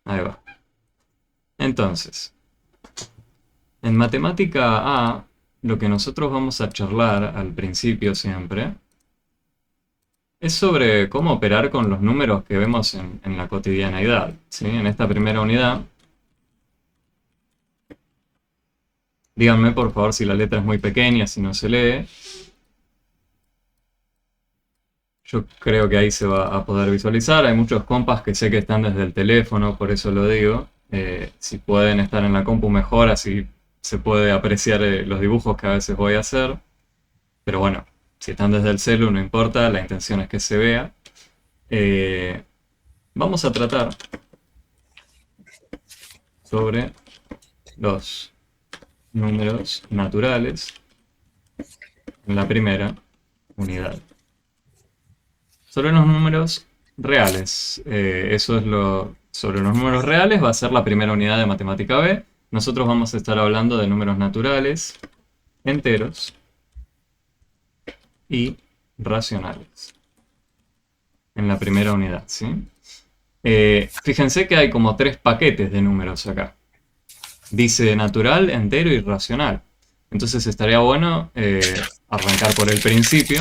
Ahí va. Entonces, en matemática A, lo que nosotros vamos a charlar al principio siempre es sobre cómo operar con los números que vemos en la cotidianeidad, ¿sí? En esta primera unidad, díganme por favor si la letra es muy pequeña, si no se lee. Yo creo que ahí se va a poder visualizar. Hay muchos compas que sé que están desde el teléfono, por eso lo digo. Si pueden estar en la compu mejor, así se puede apreciar los dibujos que a veces voy a hacer. Pero bueno, si están desde el celu no importa, la intención es que se vea. Eh, Vamos a tratar sobre los números naturales en la primera unidad. Sobre los números reales. Eso es lo... Sobre los números reales va a ser la primera unidad de matemática B. Nosotros vamos a estar hablando de números naturales, enteros y racionales. En la primera unidad, ¿sí? Fíjense que hay como 3 paquetes de números acá. Dice natural, entero y racional. Entonces estaría bueno arrancar por el principio.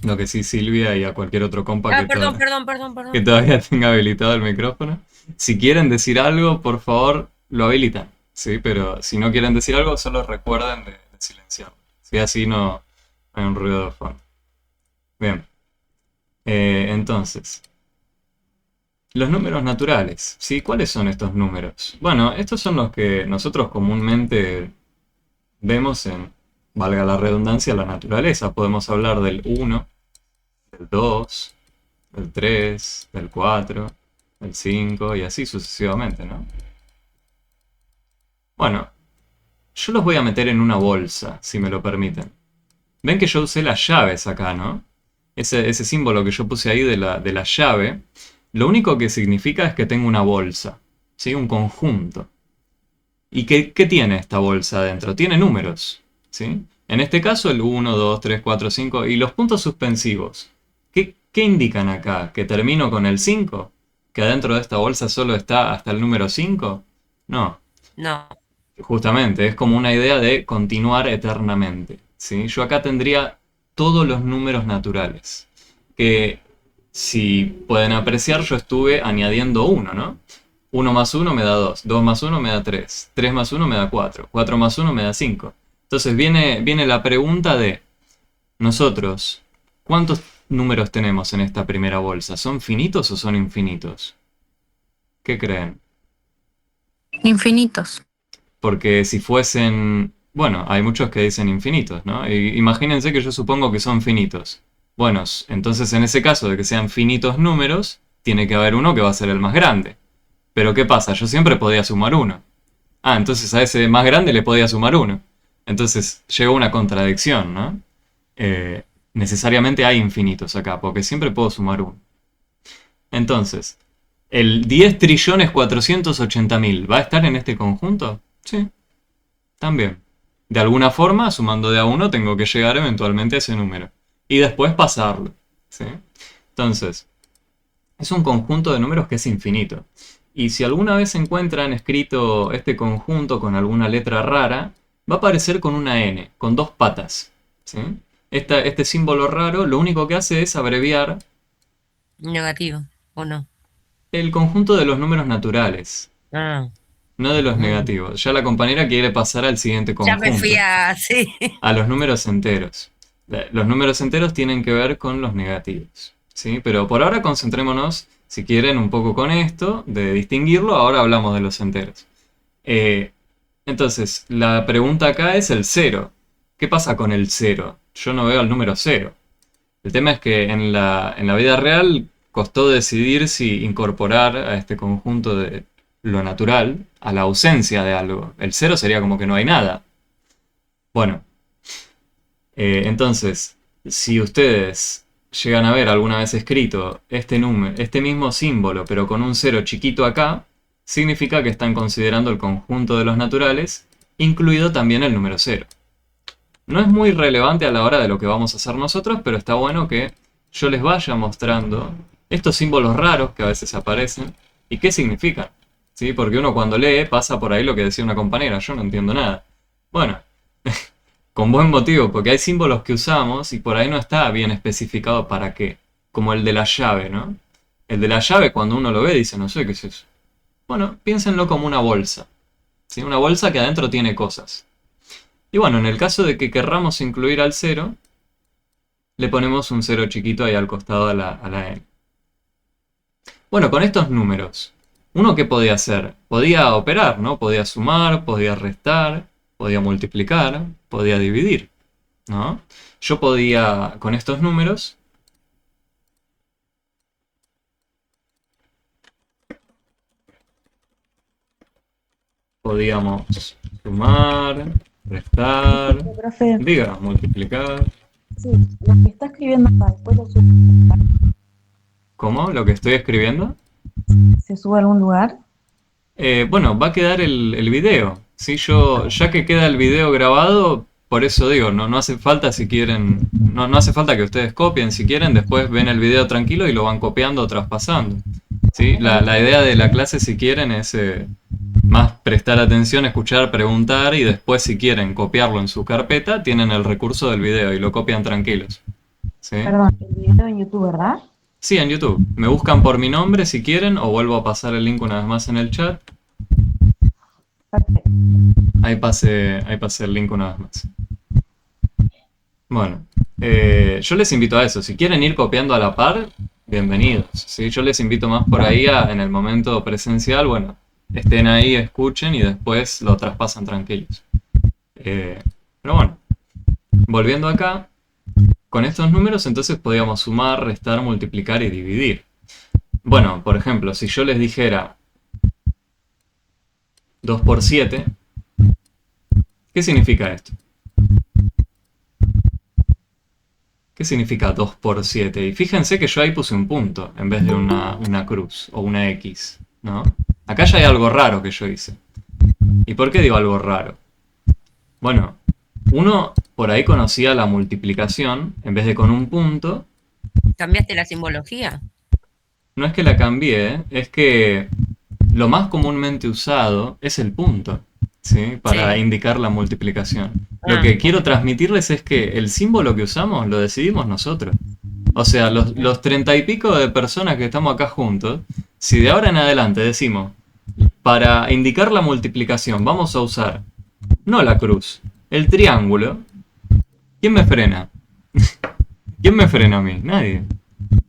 Lo que sí, Silvia y a cualquier otro compa Ah, perdón, perdón, perdón, que perdón. todavía tenga habilitado el micrófono. Si quieren decir algo, por favor, lo habilitan. ¿Sí? Pero si no quieren decir algo, solo recuerden de silenciarlo. ¿Sí? Así no hay un ruido de fondo. Bien. Entonces, los números naturales. ¿Sí? ¿Cuáles son estos números? Bueno, estos son los que nosotros comúnmente vemos en, valga la redundancia, la naturaleza. Podemos hablar del uno, del 2, del 3, del 4, del 5 y así sucesivamente, ¿no? Bueno, yo los voy a meter en una bolsa, si me lo permiten. Ven que yo usé las llaves acá, ¿no? Ese símbolo que yo puse ahí de la llave, lo único que significa es que tengo una bolsa, ¿sí? Un conjunto. ¿Y qué tiene esta bolsa adentro? Tiene números, ¿sí? En este caso el uno, 2, 3, 4, 5 y los puntos suspensivos. ¿Qué indican acá? ¿Que termino con el 5? ¿Que adentro de esta bolsa solo está hasta el número 5? No, No, justamente es como una idea de continuar eternamente, ¿sí? Yo acá tendría todos los números naturales, que si pueden apreciar yo estuve añadiendo uno, ¿no? Uno más uno me da 2, 2 más uno me da 3, 3 más uno me da 4, 4 más uno me da 5. Entonces viene la pregunta de nosotros, ¿cuántos números tenemos en esta primera bolsa? ¿Son finitos o son infinitos? ¿Qué creen? infinitos. Porque si fuesen... Bueno, hay muchos que dicen infinitos, ¿no? Imagínense que yo supongo que son finitos. Bueno, entonces en ese caso de que sean finitos números, tiene que haber uno que va a ser el más grande. Pero ¿qué pasa? Yo siempre podía sumar uno. Ah, entonces a ese más grande le podía sumar uno. Entonces llegó una contradicción, ¿no? Necesariamente hay infinitos acá, porque siempre puedo sumar uno. Entonces, ¿el 10 trillones 480.000 va a estar en este conjunto? Sí, también. De alguna forma, sumando de a uno, tengo que llegar eventualmente a ese número. Y después pasarlo. ¿Sí? Entonces, es un conjunto de números que es infinito. Y si alguna vez encuentran escrito este conjunto con alguna letra rara, va a aparecer con una N, con dos patas. ¿Sí? Este símbolo raro lo único que hace es abreviar Negativo, ¿o no? el conjunto de los números naturales, Ah, no de los mm. negativos. Ya la compañera quiere pasar al siguiente Ya me fui conjunto, a... Sí. a los números enteros. Los números enteros tienen que ver con los negativos, ¿sí? Pero por ahora concentrémonos, si quieren, un poco con esto, de distinguirlo. Ahora hablamos de los enteros. Eh, entonces, la pregunta acá es el cero. ¿Qué pasa con el cero? Yo no veo el número cero. El tema es que en la vida real costó decidir si incorporar a este conjunto de lo natural a la ausencia de algo. El cero sería como que no hay nada. Bueno, entonces, si ustedes llegan a ver alguna vez escrito este número, este mismo símbolo, pero con un cero chiquito acá, significa que están considerando el conjunto de los naturales, incluido también el número cero. No es muy relevante a la hora de lo que vamos a hacer nosotros, pero está bueno que yo les vaya mostrando estos símbolos raros que a veces aparecen. ¿Y qué significan? ¿Sí? Porque uno cuando lee pasa por ahí lo que decía una compañera, yo no entiendo nada. Bueno, con buen motivo, porque hay símbolos que usamos y por ahí no está bien especificado para qué. Como el de la llave, ¿no? El de la llave cuando uno lo ve dice, no sé qué es eso. Bueno, piénsenlo como una bolsa. ¿Sí? Una bolsa que adentro tiene cosas. Y bueno, en el caso de que querramos incluir al cero, le ponemos un cero chiquito ahí al costado a la n. Bueno, con estos números, ¿uno qué podía hacer? Podía operar, ¿no? Podía sumar, podía restar, podía multiplicar, podía dividir, ¿no? Yo podía, con estos números, podíamos sumar, restar, Disculpe, profe. diga, multiplicar. Sí, lo que está escribiendo acá, después lo sube, ¿Cómo? ¿Lo que estoy escribiendo? se sube a algún lugar. Bueno, va a quedar el video. ¿Sí? Yo, ya que queda el video grabado, por eso digo, no hace falta si quieren, no hace falta que ustedes copien, si quieren, después ven el video tranquilo y lo van copiando o traspasando. ¿Sí? La idea de la clase, si quieren, es más prestar atención, escuchar, preguntar y después, si quieren, copiarlo en su carpeta, tienen el recurso del video y lo copian tranquilos. ¿Sí? Perdón, el video en YouTube, ¿verdad? Sí, en YouTube. Me buscan por mi nombre si quieren o vuelvo a pasar el link una vez más en el chat. Perfecto. Ahí pasé el link una vez más. Bueno, yo les invito a eso. Si quieren ir copiando a la par, bienvenidos. ¿Sí? Yo les invito más por ahí en el momento presencial, bueno, estén ahí, escuchen y después lo traspasan tranquilos. Pero bueno, volviendo acá, con estos números entonces podíamos sumar, restar, multiplicar y dividir. Bueno, por ejemplo, si yo les dijera 2 por 7, ¿qué significa esto? ¿Qué significa 2 por 7? Y fíjense que yo ahí puse un punto en vez de una cruz o una X, ¿no? Acá ya hay algo raro que yo hice. ¿Y por qué digo algo raro? Bueno, uno por ahí conocía la multiplicación, en vez de con un punto, ¿Cambiaste la simbología? no es que la cambié, es que lo más comúnmente usado es el punto, ¿sí? Para Sí. indicar la multiplicación. Lo Ah, que quiero transmitirles es que el símbolo que usamos lo decidimos nosotros. O sea, los 30 y pico de personas que estamos acá juntos, si de ahora en adelante decimos, para indicar la multiplicación vamos a usar, no la cruz, el triángulo, ¿quién me frena? ¿Quién me frena a mí? Nadie.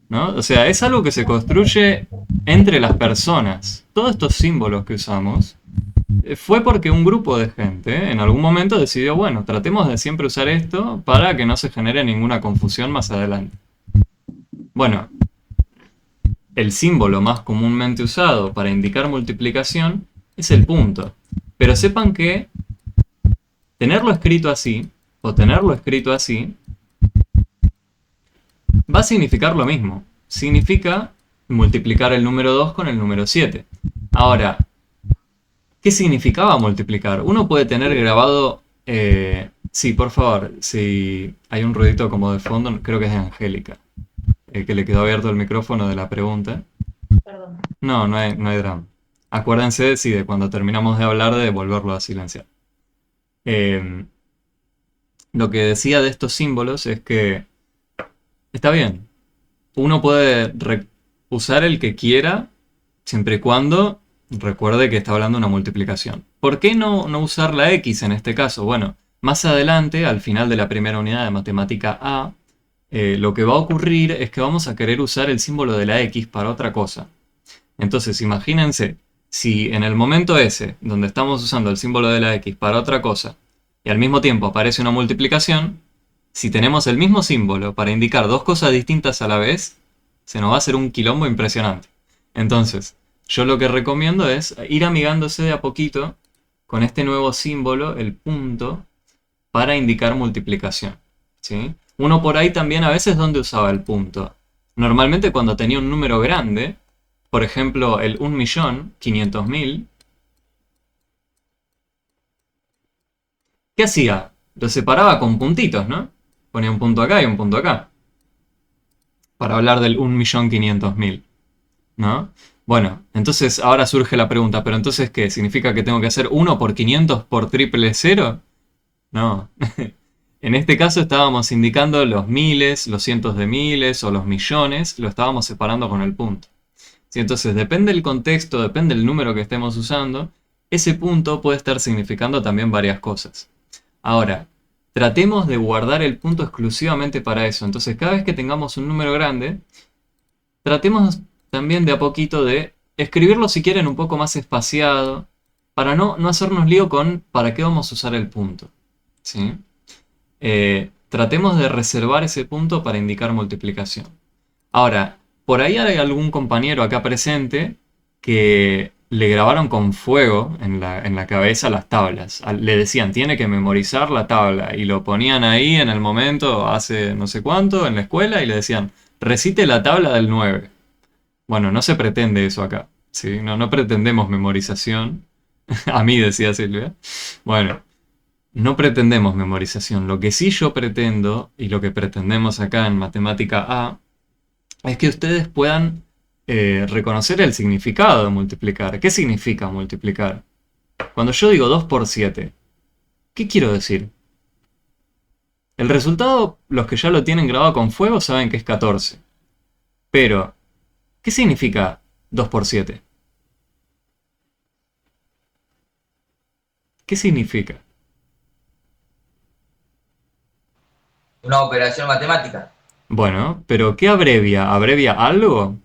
¿No? O sea, es algo que se construye entre las personas. Todos estos símbolos que usamos fue porque un grupo de gente en algún momento decidió, bueno, tratemos de siempre usar esto para que no se genere ninguna confusión más adelante. Bueno, el símbolo más comúnmente usado para indicar multiplicación es el punto. Pero sepan que tenerlo escrito así o tenerlo escrito así va a significar lo mismo. Significa multiplicar el número 2 con el número 7. Ahora, ¿qué significaba multiplicar? Uno puede tener grabado... sí, por favor, si hay un ruidito como de fondo, creo que es de Angélica, que le quedó abierto el micrófono de la pregunta. Perdón. No hay drama. Acuérdense, sí, de cuando terminamos de hablar de volverlo a silenciar. Eh, lo que decía de estos símbolos es que está bien. Uno puede usar el que quiera siempre y cuando recuerde que está hablando de una multiplicación. ¿Por qué no usar la X en este caso? Bueno, más adelante, al final de la primera unidad de matemática A, lo que va a ocurrir es que vamos a querer usar el símbolo de la X para otra cosa. Entonces, imagínense, si en el momento ese, donde estamos usando el símbolo de la X para otra cosa, y al mismo tiempo aparece una multiplicación, si tenemos el mismo símbolo para indicar dos cosas distintas a la vez, se nos va a hacer un quilombo impresionante. Entonces, yo lo que recomiendo es ir amigándose de a poquito con este nuevo símbolo, el punto, para indicar multiplicación. ¿Sí? Uno por ahí también a veces ¿dónde usaba el punto? Normalmente cuando tenía un número grande, por ejemplo el 1.500.000, ¿qué hacía? Lo separaba con puntitos, ¿no? Ponía un punto acá y un punto acá. Para hablar del 1.500.000, ¿no? Bueno, entonces ahora surge la pregunta, ¿pero entonces qué? ¿Significa que tengo que hacer 1 por 500 por triple cero? No. En este caso estábamos indicando los miles, los cientos de miles o los millones, lo estábamos separando con el punto. ¿Sí? Entonces depende del contexto, depende del número que estemos usando, ese punto puede estar significando también varias cosas. Ahora, tratemos de guardar el punto exclusivamente para eso. Entonces cada vez que tengamos un número grande, tratemos también de a poquito de escribirlo si quieren un poco más espaciado, para no hacernos lío con para qué vamos a usar el punto. ¿Sí? Tratemos de reservar ese punto para indicar multiplicación. Ahora, por ahí hay algún compañero acá presente que le grabaron con fuego en la cabeza las tablas. Le decían, tiene que memorizar la tabla. Y lo ponían ahí en el momento, hace no sé cuánto, en la escuela, y le decían, recite la tabla del 9. Bueno, no se pretende eso acá. ¿Sí? No pretendemos memorización. A mí decía Silvia. Bueno, no pretendemos memorización. Lo que sí yo pretendo, y lo que pretendemos acá en Matemática A, es que ustedes puedan reconocer el significado de multiplicar. ¿Qué significa multiplicar? Cuando yo digo 2 por 7, ¿qué quiero decir? El resultado, los que ya lo tienen grabado con fuego saben que es 14. Pero, ¿qué significa 2 por 7? ¿Qué significa? Una operación matemática. Bueno, pero ¿qué abrevia? ¿Abrevia algo?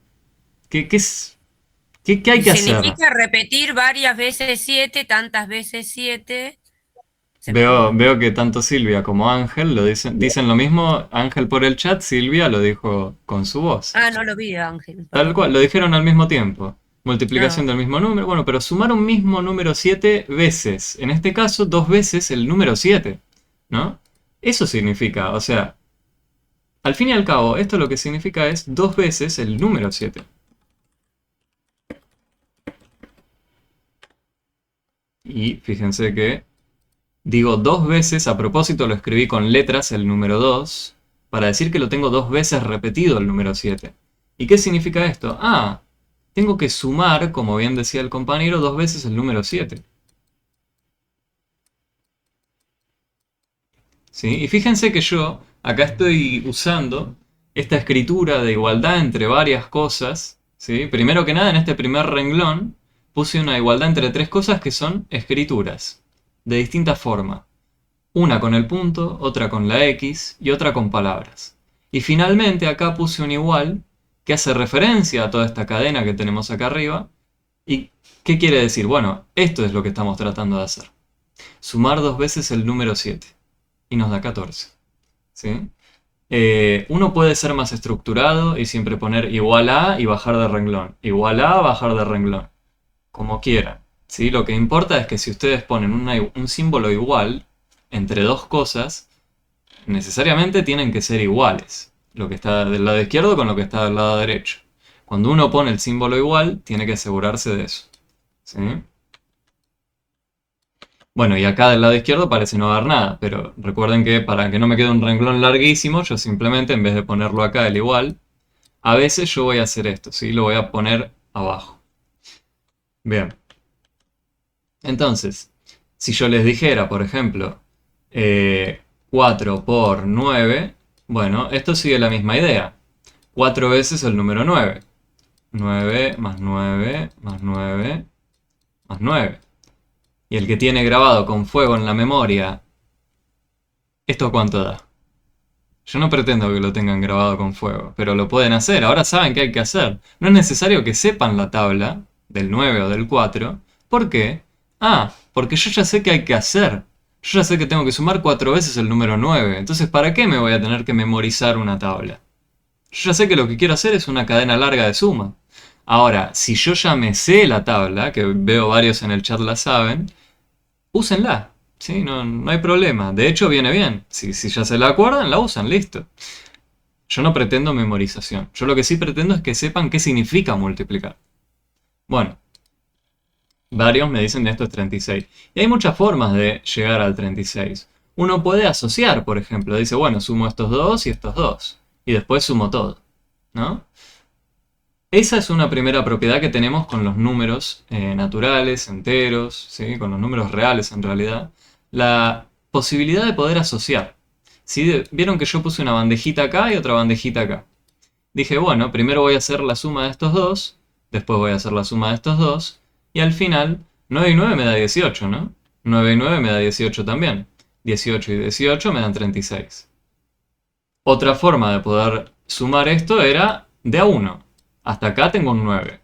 ¿Qué hay que hacer? Significa repetir varias veces 7, tantas veces 7. Veo que tanto Silvia como Ángel dicen lo mismo. Ángel por el chat, Silvia lo dijo con su voz. Ah, no lo vi, Ángel. Tal cual, lo dijeron al mismo tiempo. Multiplicación Ah. del mismo número. Bueno, pero sumar un mismo número 7 veces. En este caso, 2 veces el número 7. ¿No? Eso significa, o sea, al fin y al cabo, esto lo que significa es 2 veces el número 7. Y fíjense que digo 2 veces, a propósito lo escribí con letras el número 2, para decir que lo tengo 2 veces repetido el número 7. ¿Y qué significa esto? Ah, tengo que sumar, como bien decía el compañero, 2 veces el número 7. ¿Sí? Y fíjense que yo acá estoy usando esta escritura de igualdad entre varias cosas. ¿Sí? Primero que nada, en este primer renglón puse una igualdad entre 3 cosas que son escrituras, de distinta forma. Una con el punto, otra con la X y otra con palabras. Y finalmente acá puse un igual que hace referencia a toda esta cadena que tenemos acá arriba. ¿Y qué quiere decir? Bueno, esto es lo que estamos tratando de hacer. Sumar 2 veces el número 7. Y nos da 14. ¿Sí? Uno puede ser más estructurado y siempre poner igual a y bajar de renglón. Igual a, bajar de renglón. Como quieran. ¿Sí? Lo que importa es que si ustedes ponen un símbolo igual entre dos cosas, necesariamente tienen que ser iguales. Lo que está del lado izquierdo con lo que está del lado derecho. Cuando uno pone el símbolo igual, tiene que asegurarse de eso. ¿Sí? Bueno, y acá del lado izquierdo parece no haber nada, pero recuerden que para que no me quede un renglón larguísimo, yo simplemente en vez de ponerlo acá el igual, a veces yo voy a hacer esto, ¿sí? Lo voy a poner abajo. Bien. Entonces, si yo les dijera, por ejemplo, 4 por 9, bueno, esto sigue la misma idea. 4 veces el número 9. 9 más 9 más 9 más 9. Y el que tiene grabado con fuego en la memoria, ¿esto cuánto da? Yo no pretendo que lo tengan grabado con fuego, pero lo pueden hacer. Ahora saben qué hay que hacer. No es necesario que sepan la tabla del 9 o del 4. ¿Por qué? Ah, porque yo ya sé qué hay que hacer. Yo ya sé que tengo que sumar 4 veces el número 9. Entonces, ¿para qué me voy a tener que memorizar una tabla? Yo ya sé que lo que quiero hacer es una cadena larga de suma. Ahora, si yo ya me sé la tabla, que veo varios en el chat la saben, úsenla. ¿Sí? No hay problema. De hecho, viene bien. Si ya se la acuerdan, la usan, listo. Yo no pretendo memorización. Yo lo que sí pretendo es que sepan qué significa multiplicar. Bueno, varios me dicen que esto es 36. Y hay muchas formas de llegar al 36. Uno puede asociar, por ejemplo. Dice, bueno, sumo estos dos y estos dos. Y después sumo todo. ¿No? esa es una primera propiedad que tenemos con los números naturales, enteros, ¿sí? Con los números reales en realidad. La posibilidad de poder asociar. ¿Sí? Vieron que yo puse una bandejita acá y otra bandejita acá. Dije, bueno, primero voy a hacer la suma de estos dos, después voy a hacer la suma de estos dos, y al final 9 y 9 me da 18, ¿no? 9 y 9 me da 18 también. 18 y 18 me dan 36. Otra forma de poder sumar esto era de a 1. Hasta acá tengo un 9.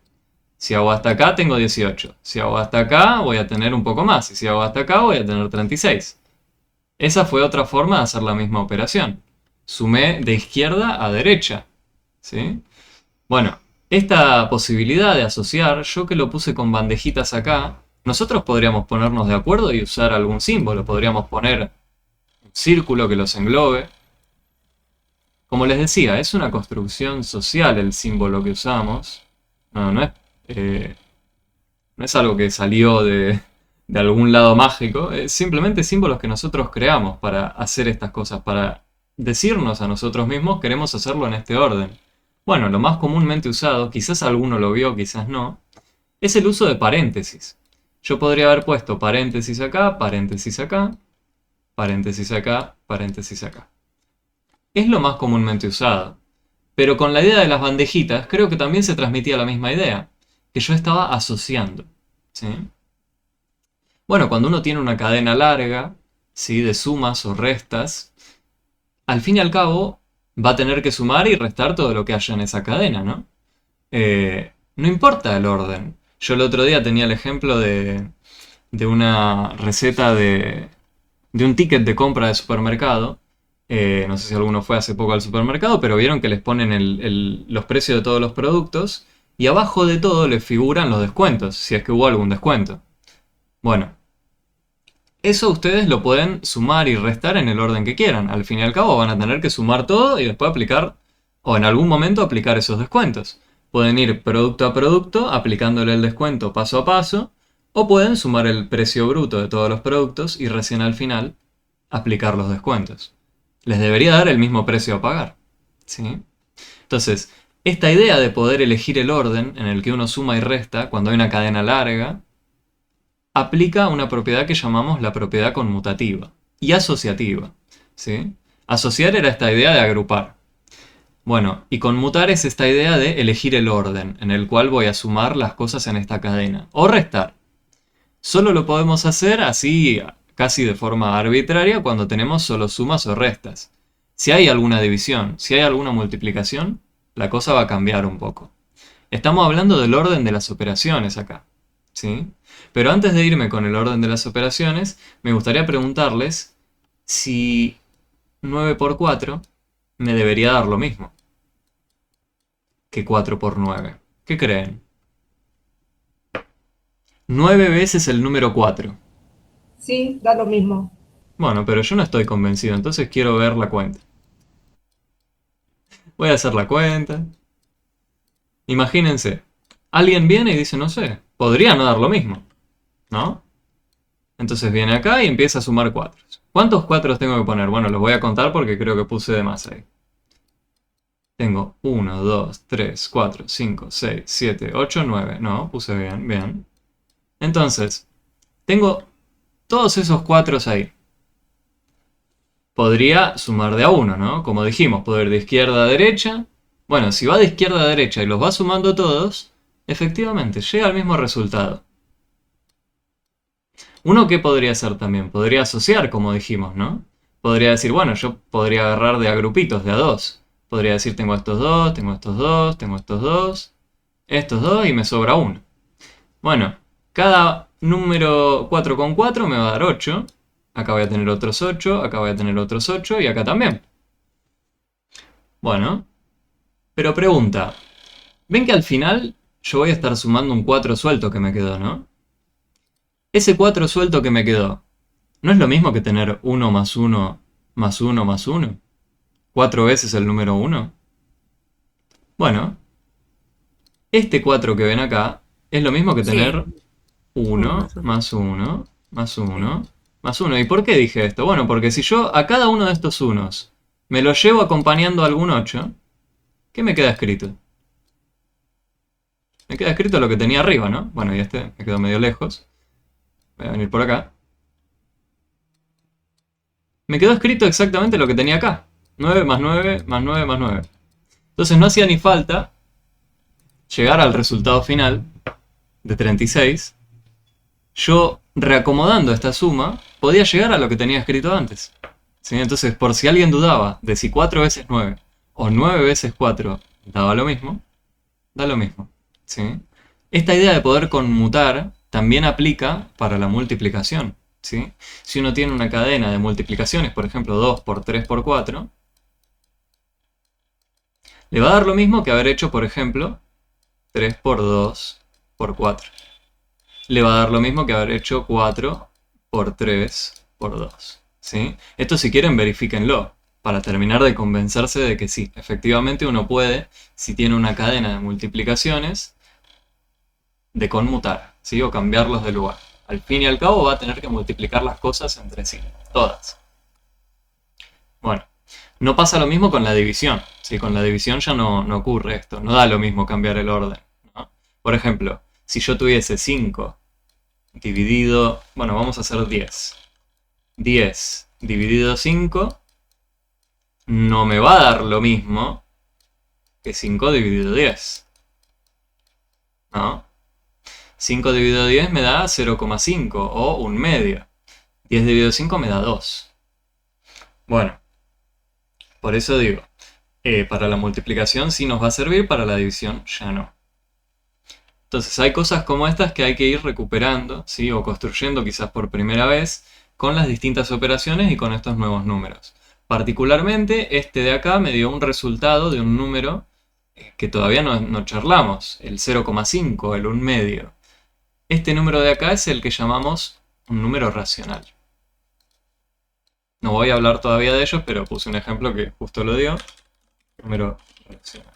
Si hago hasta acá tengo 18. Si hago hasta acá voy a tener un poco más. Y si hago hasta acá voy a tener 36. Esa fue otra forma de hacer la misma operación. Sumé de izquierda a derecha. ¿Sí? Bueno, esta posibilidad de asociar, yo que lo puse con bandejitas acá, nosotros podríamos ponernos de acuerdo y usar algún símbolo. Podríamos poner un círculo que los englobe. Como les decía, es una construcción social el símbolo que usamos. No es algo que salió de algún lado mágico. Es simplemente símbolos que nosotros creamos para hacer estas cosas, para decirnos a nosotros mismos queremos hacerlo en este orden. Bueno, lo más comúnmente usado, quizás alguno lo vio, quizás no, es el uso de paréntesis. Yo podría haber puesto paréntesis acá, paréntesis acá, paréntesis acá, paréntesis acá. Es lo más comúnmente usado. Pero con la idea de las bandejitas, creo que también se transmitía la misma idea, que yo estaba asociando. ¿Sí? Bueno, cuando uno tiene una cadena larga, ¿sí? De sumas o restas, al fin y al cabo va a tener que sumar y restar todo lo que haya en esa cadena, ¿no? No importa el orden. Yo el otro día tenía el ejemplo de una receta de un ticket de compra de supermercado. No sé si alguno fue hace poco al supermercado, pero vieron que les ponen los precios de todos los productos y abajo de todo les figuran los descuentos, si es que hubo algún descuento. Bueno, eso ustedes lo pueden sumar y restar en el orden que quieran. Al fin y al cabo van a tener que sumar todo y después aplicar, o en algún momento aplicar esos descuentos. Pueden ir producto a producto aplicándole el descuento paso a paso, o pueden sumar el precio bruto de todos los productos y recién al final aplicar los descuentos. Les debería dar el mismo precio a pagar. ¿Sí? Entonces, esta idea de poder elegir el orden en el que uno suma y resta cuando hay una cadena larga, aplica una propiedad que llamamos la propiedad conmutativa y asociativa. ¿Sí? Asociar era esta idea de agrupar. Bueno, y conmutar es esta idea de elegir el orden en el cual voy a sumar las cosas en esta cadena, o restar. Solo lo podemos hacer así casi de forma arbitraria cuando tenemos solo sumas o restas. Si hay alguna división, si hay alguna multiplicación, la cosa va a cambiar un poco. Estamos hablando del orden de las operaciones acá, ¿sí? Pero antes de irme con el orden de las operaciones, me gustaría preguntarles si 9 por 4 me debería dar lo mismo que 4 por 9. ¿Qué creen? 9 veces el número 4. Sí, da lo mismo. Bueno, pero yo no estoy convencido, entonces quiero ver la cuenta. Voy a hacer la cuenta. Imagínense, alguien viene y dice, no sé, podría no dar lo mismo, ¿no? Entonces viene acá y empieza a sumar 4. ¿Cuántos 4 tengo que poner? Bueno, los voy a contar porque creo que puse de más ahí. Tengo 1, 2, 3, 4, 5, 6, 7, 8, 9. No, puse bien, bien. Entonces, tengo todos esos 4 ahí. Podría sumar de a 1, ¿no? Como dijimos, puedo ir de izquierda a derecha. Bueno, si va de izquierda a derecha y los va sumando todos, efectivamente, llega al mismo resultado. Uno, ¿qué podría hacer también? Podría asociar, como dijimos, ¿no? Podría decir, bueno, yo podría agarrar de a grupitos, de a 2. Podría decir, tengo estos 2, tengo estos 2, tengo estos 2, estos 2 y me sobra 1. Bueno, cada número 4 con 4 me va a dar 8. Acá voy a tener otros 8, acá voy a tener otros 8 y acá también. Bueno, pero pregunta, ven que al final yo voy a estar sumando un 4 suelto que me quedó, ¿no? Ese 4 suelto que me quedó, ¿no es lo mismo que tener 1 más 1 más 1 más 1? 4 veces el número 1. Bueno, este 4 que ven acá es lo mismo que tener 1 más 1 más 1 más 1. ¿Y por qué dije esto? Bueno, porque si yo a cada uno de estos unos me lo llevo acompañando a algún 8, ¿qué me queda escrito? Me queda escrito lo que tenía arriba, ¿no? Bueno, y este me quedó medio lejos. Voy a venir por acá. Me quedó escrito exactamente lo que tenía acá. 9 más 9 más 9 más 9. Entonces no hacía ni falta llegar al resultado final de 36. Yo, reacomodando esta suma, podía llegar a lo que tenía escrito antes. ¿Sí? Entonces, por si alguien dudaba de si 4 veces 9 o 9 veces 4 daba lo mismo, da lo mismo. ¿Sí? Esta idea de poder conmutar también aplica para la multiplicación. ¿Sí? Si uno tiene una cadena de multiplicaciones, por ejemplo 2 por 3 por 4, le va a dar lo mismo que haber hecho, por ejemplo, 3 por 2 por 4. Le va a dar lo mismo que haber hecho 4 por 3 por 2. ¿Sí? Esto, si quieren, verifíquenlo, para terminar de convencerse de que sí, efectivamente uno puede, si tiene una cadena de multiplicaciones, de conmutar, ¿sí? O cambiarlos de lugar. Al fin y al cabo va a tener que multiplicar las cosas entre sí, todas. Bueno, no pasa lo mismo con la división. ¿Sí? Con la división ya no ocurre esto, no da lo mismo cambiar el orden, ¿no? Por ejemplo, si yo tuviese 5 dividido, bueno, vamos a hacer 10. 10 dividido 5 no me va a dar lo mismo que 5 dividido 10, ¿no? 5 dividido 10 me da 0,5 o un medio. 10 dividido 5 me da 2. Bueno, por eso digo, para la multiplicación sí nos va a servir, para la división ya no. Entonces hay cosas como estas que hay que ir recuperando, ¿sí? O construyendo quizás por primera vez con las distintas operaciones y con estos nuevos números. Particularmente este de acá me dio un resultado de un número que todavía no charlamos, el 0,5, el 1 medio. Este número de acá es el que llamamos un número racional. No voy a hablar todavía de ellos, pero puse un ejemplo que justo lo dio. Número racional.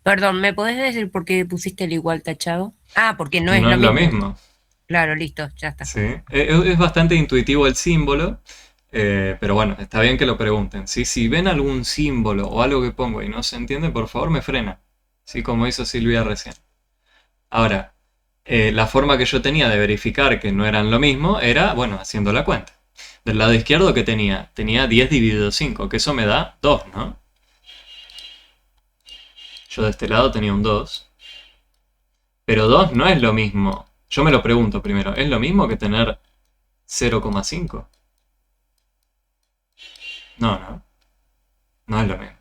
Perdón, ¿me podés decir por qué pusiste el igual tachado? Ah, porque no es No lo es lo mismo. mismo. Claro, listo, ya está. Sí. Es bastante intuitivo el símbolo, pero bueno, está bien que lo pregunten. ¿Sí? Si ven algún símbolo o algo que pongo y no se entiende, por favor me frena. ¿Sí? Como hizo Silvia recién. Ahora, la forma que yo tenía de verificar que no eran lo mismo era, bueno, haciendo la cuenta. Del lado izquierdo, ¿qué tenía? Tenía 10 dividido 5, que eso me da 2, ¿no? Yo de este lado tenía un 2. Pero 2 no es lo mismo. Yo me lo pregunto primero, ¿es lo mismo que tener 0,5? No. No es lo mismo.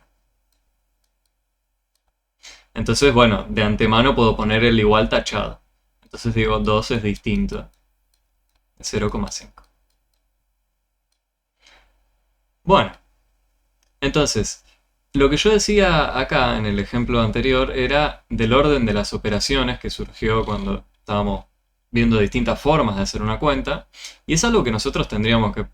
Entonces, bueno, de antemano puedo poner el igual tachado. Entonces digo, 2 es distinto de 0,5. Bueno, entonces, lo que yo decía acá en el ejemplo anterior era del orden de las operaciones que surgió cuando estábamos viendo distintas formas de hacer una cuenta, y es algo que nosotros tendríamos que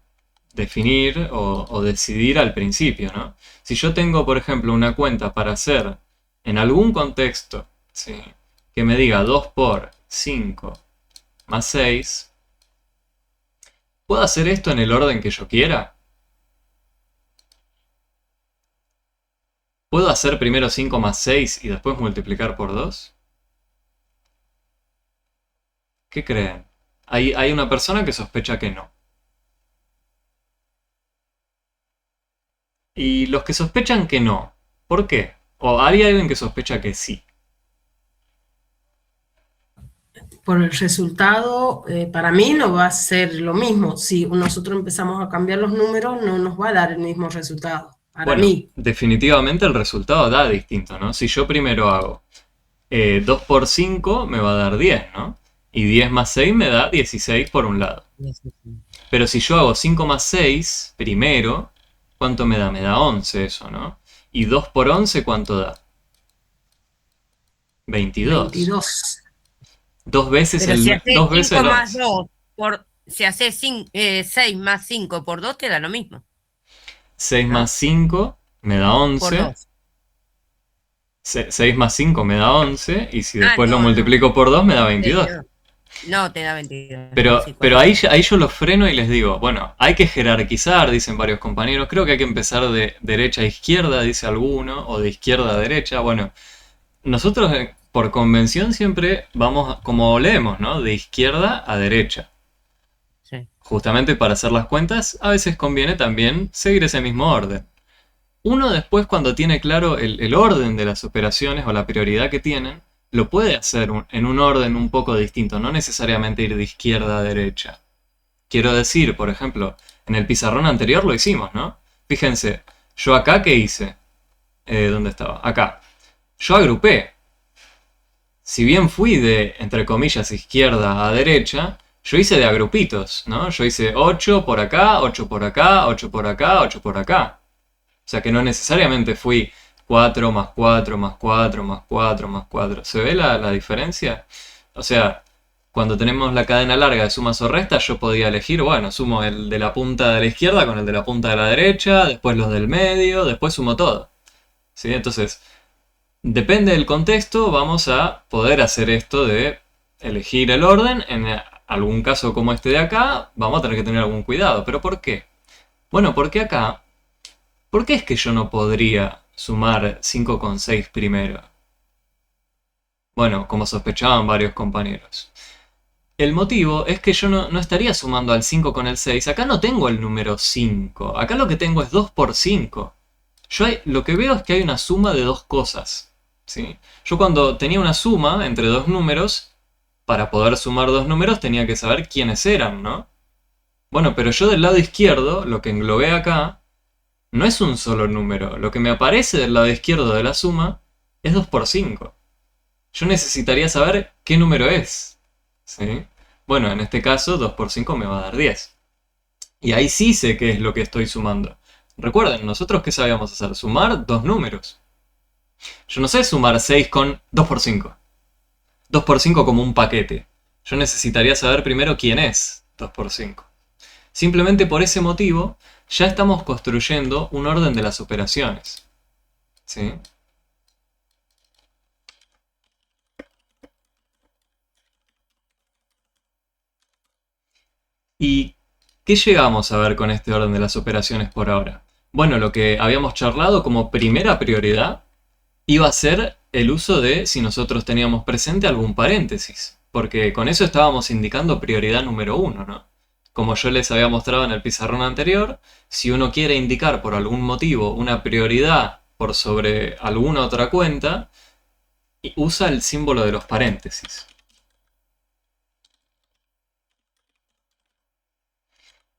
definir o decidir al principio, ¿no? Si yo tengo, por ejemplo, una cuenta para hacer en algún contexto, ¿sí?, que me diga 2 por 5 más 6, ¿puedo hacer esto en el orden que yo quiera? ¿Puedo hacer primero 5 más 6 y después multiplicar por 2? ¿Qué creen? Hay una persona que sospecha que no. Y los que sospechan que no, ¿por qué? ¿O hay alguien que sospecha que sí? Por el resultado, para mí no va a ser lo mismo. Si nosotros empezamos a cambiar los números, no nos va a dar el mismo resultado. Para Bueno, mí. definitivamente el resultado da distinto, ¿no? Si yo primero hago 2 por 5 me va a dar 10, ¿no? Y 10 más 6 me da 16 por un lado. Pero si yo hago 5 más 6 primero, ¿cuánto me da? Me da 11 eso, ¿no? Y 2 por 11, ¿cuánto da? 22. 22. Dos veces Pero el... si haces Dos veces 5 el más 11. 2, si haces 6 más 5 por 2 te da lo mismo. 6 ¿no? más 5 me da Por 11. 2. 6 más 5 me da 11. Y si después lo no. multiplico por 2 me da 22. No, te da 22. Pero ahí yo los freno y les digo, bueno, hay que jerarquizar, dicen varios compañeros. Creo que hay que empezar de derecha a izquierda, dice alguno, o de izquierda a derecha. Bueno, nosotros por convención siempre vamos, como leemos, ¿no? De izquierda a derecha. Sí. Justamente para hacer las cuentas, a veces conviene también seguir ese mismo orden. Uno después, cuando tiene claro el orden de las operaciones o la prioridad que tienen, lo puede hacer en un orden un poco distinto, no necesariamente ir de izquierda a derecha. Quiero decir, por ejemplo, en el pizarrón anterior lo hicimos, ¿no? Fíjense, yo acá, ¿qué hice? ¿Dónde estaba? Acá. Yo agrupé. Si bien fui de, entre comillas, izquierda a derecha, yo hice de agrupitos, ¿no? Yo hice 8 por acá, 8 por acá, 8 por acá, 8 por acá. O sea que no necesariamente fui 4 más 4 más 4 más 4 más 4. ¿Se ve la diferencia? O sea, cuando tenemos la cadena larga de sumas o restas, yo podía elegir, bueno, sumo el de la punta de la izquierda con el de la punta de la derecha, después los del medio, después sumo todo. ¿Sí? Entonces, depende del contexto, vamos a poder hacer esto de elegir el orden. En algún caso como este de acá, vamos a tener que tener algún cuidado. ¿Pero por qué? Bueno, porque acá, ¿por qué es que yo no podría sumar 5 con 6 primero? Bueno, como sospechaban varios compañeros. El motivo es que yo no estaría sumando al 5 con el 6. Acá no tengo el número 5. Acá lo que tengo es 2 por 5. Yo lo que veo es que hay una suma de dos cosas, ¿sí? Yo cuando tenía una suma entre dos números, para poder sumar dos números tenía que saber quiénes eran, ¿no? Bueno, pero yo del lado izquierdo, lo que englobé acá, no es un solo número. Lo que me aparece del lado izquierdo de la suma es 2 por 5. Yo necesitaría saber qué número es, ¿sí? Bueno, en este caso 2 por 5 me va a dar 10. Y ahí sí sé qué es lo que estoy sumando. Recuerden, nosotros ¿qué sabíamos hacer? Sumar dos números. Yo no sé sumar 6 con 2 por 5. 2 por 5 como un paquete. Yo necesitaría saber primero quién es 2 por 5. Simplemente por ese motivo ya estamos construyendo un orden de las operaciones, ¿sí? ¿Y qué llegamos a ver con este orden de las operaciones por ahora? Bueno, lo que habíamos charlado como primera prioridad iba a ser el uso de si nosotros teníamos presente algún paréntesis, porque con eso estábamos indicando prioridad número 1, ¿no? Como yo les había mostrado en el pizarrón anterior, si uno quiere indicar por algún motivo una prioridad por sobre alguna otra cuenta, usa el símbolo de los paréntesis.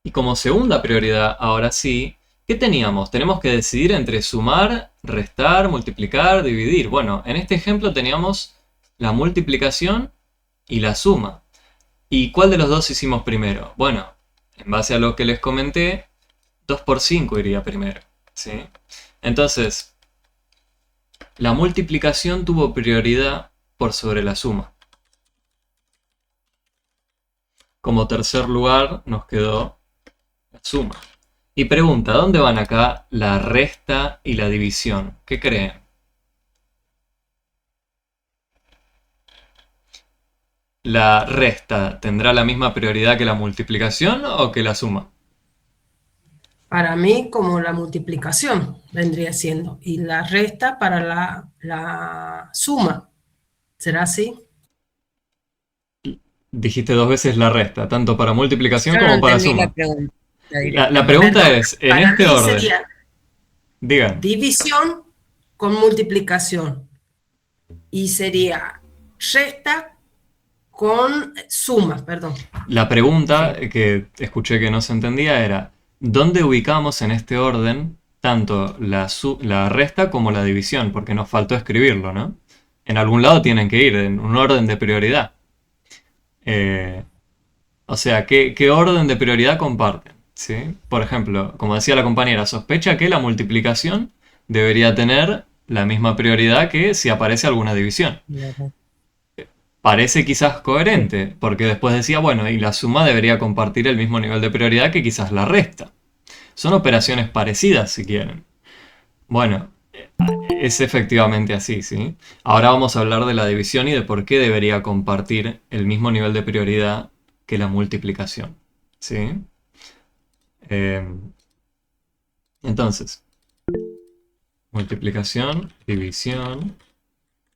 Y como segunda prioridad, ahora sí, ¿qué teníamos? Tenemos que decidir entre sumar, restar, multiplicar, dividir. Bueno, en este ejemplo teníamos la multiplicación y la suma. ¿Y cuál de los dos hicimos primero? Bueno, en base a lo que les comenté, 2 por 5 iría primero, ¿sí? Entonces, la multiplicación tuvo prioridad por sobre la suma. Como tercer lugar nos quedó la suma. Y pregunta, ¿dónde van acá la resta y la división? ¿Qué creen? ¿La resta tendrá la misma prioridad que la multiplicación o que la suma? Para mí, como la multiplicación vendría siendo, y la resta para la suma. ¿Será así? Dijiste dos veces la resta, tanto para multiplicación Yo no como para entendí la suma. pregunta La directamente. pregunta Perdón, es, en para este mí orden, sería digan, división con multiplicación y sería resta con suma, perdón. la pregunta Sí. que escuché que no se entendía era, ¿dónde ubicamos en este orden tanto la resta como la división? Porque nos faltó escribirlo, ¿no? En algún lado tienen que ir, en un orden de prioridad. Eh, o sea, ¿qué orden de prioridad comparten? ¿Sí? Por ejemplo, como decía la compañera, sospecha que la multiplicación debería tener la misma prioridad que si aparece alguna división. Parece quizás coherente, porque después decía, bueno, y la suma debería compartir el mismo nivel de prioridad que quizás la resta. Son operaciones parecidas, si quieren. Bueno, es efectivamente así, ¿sí? Ahora vamos a hablar de la división y de por qué debería compartir el mismo nivel de prioridad que la multiplicación, ¿sí? Entonces, multiplicación, división.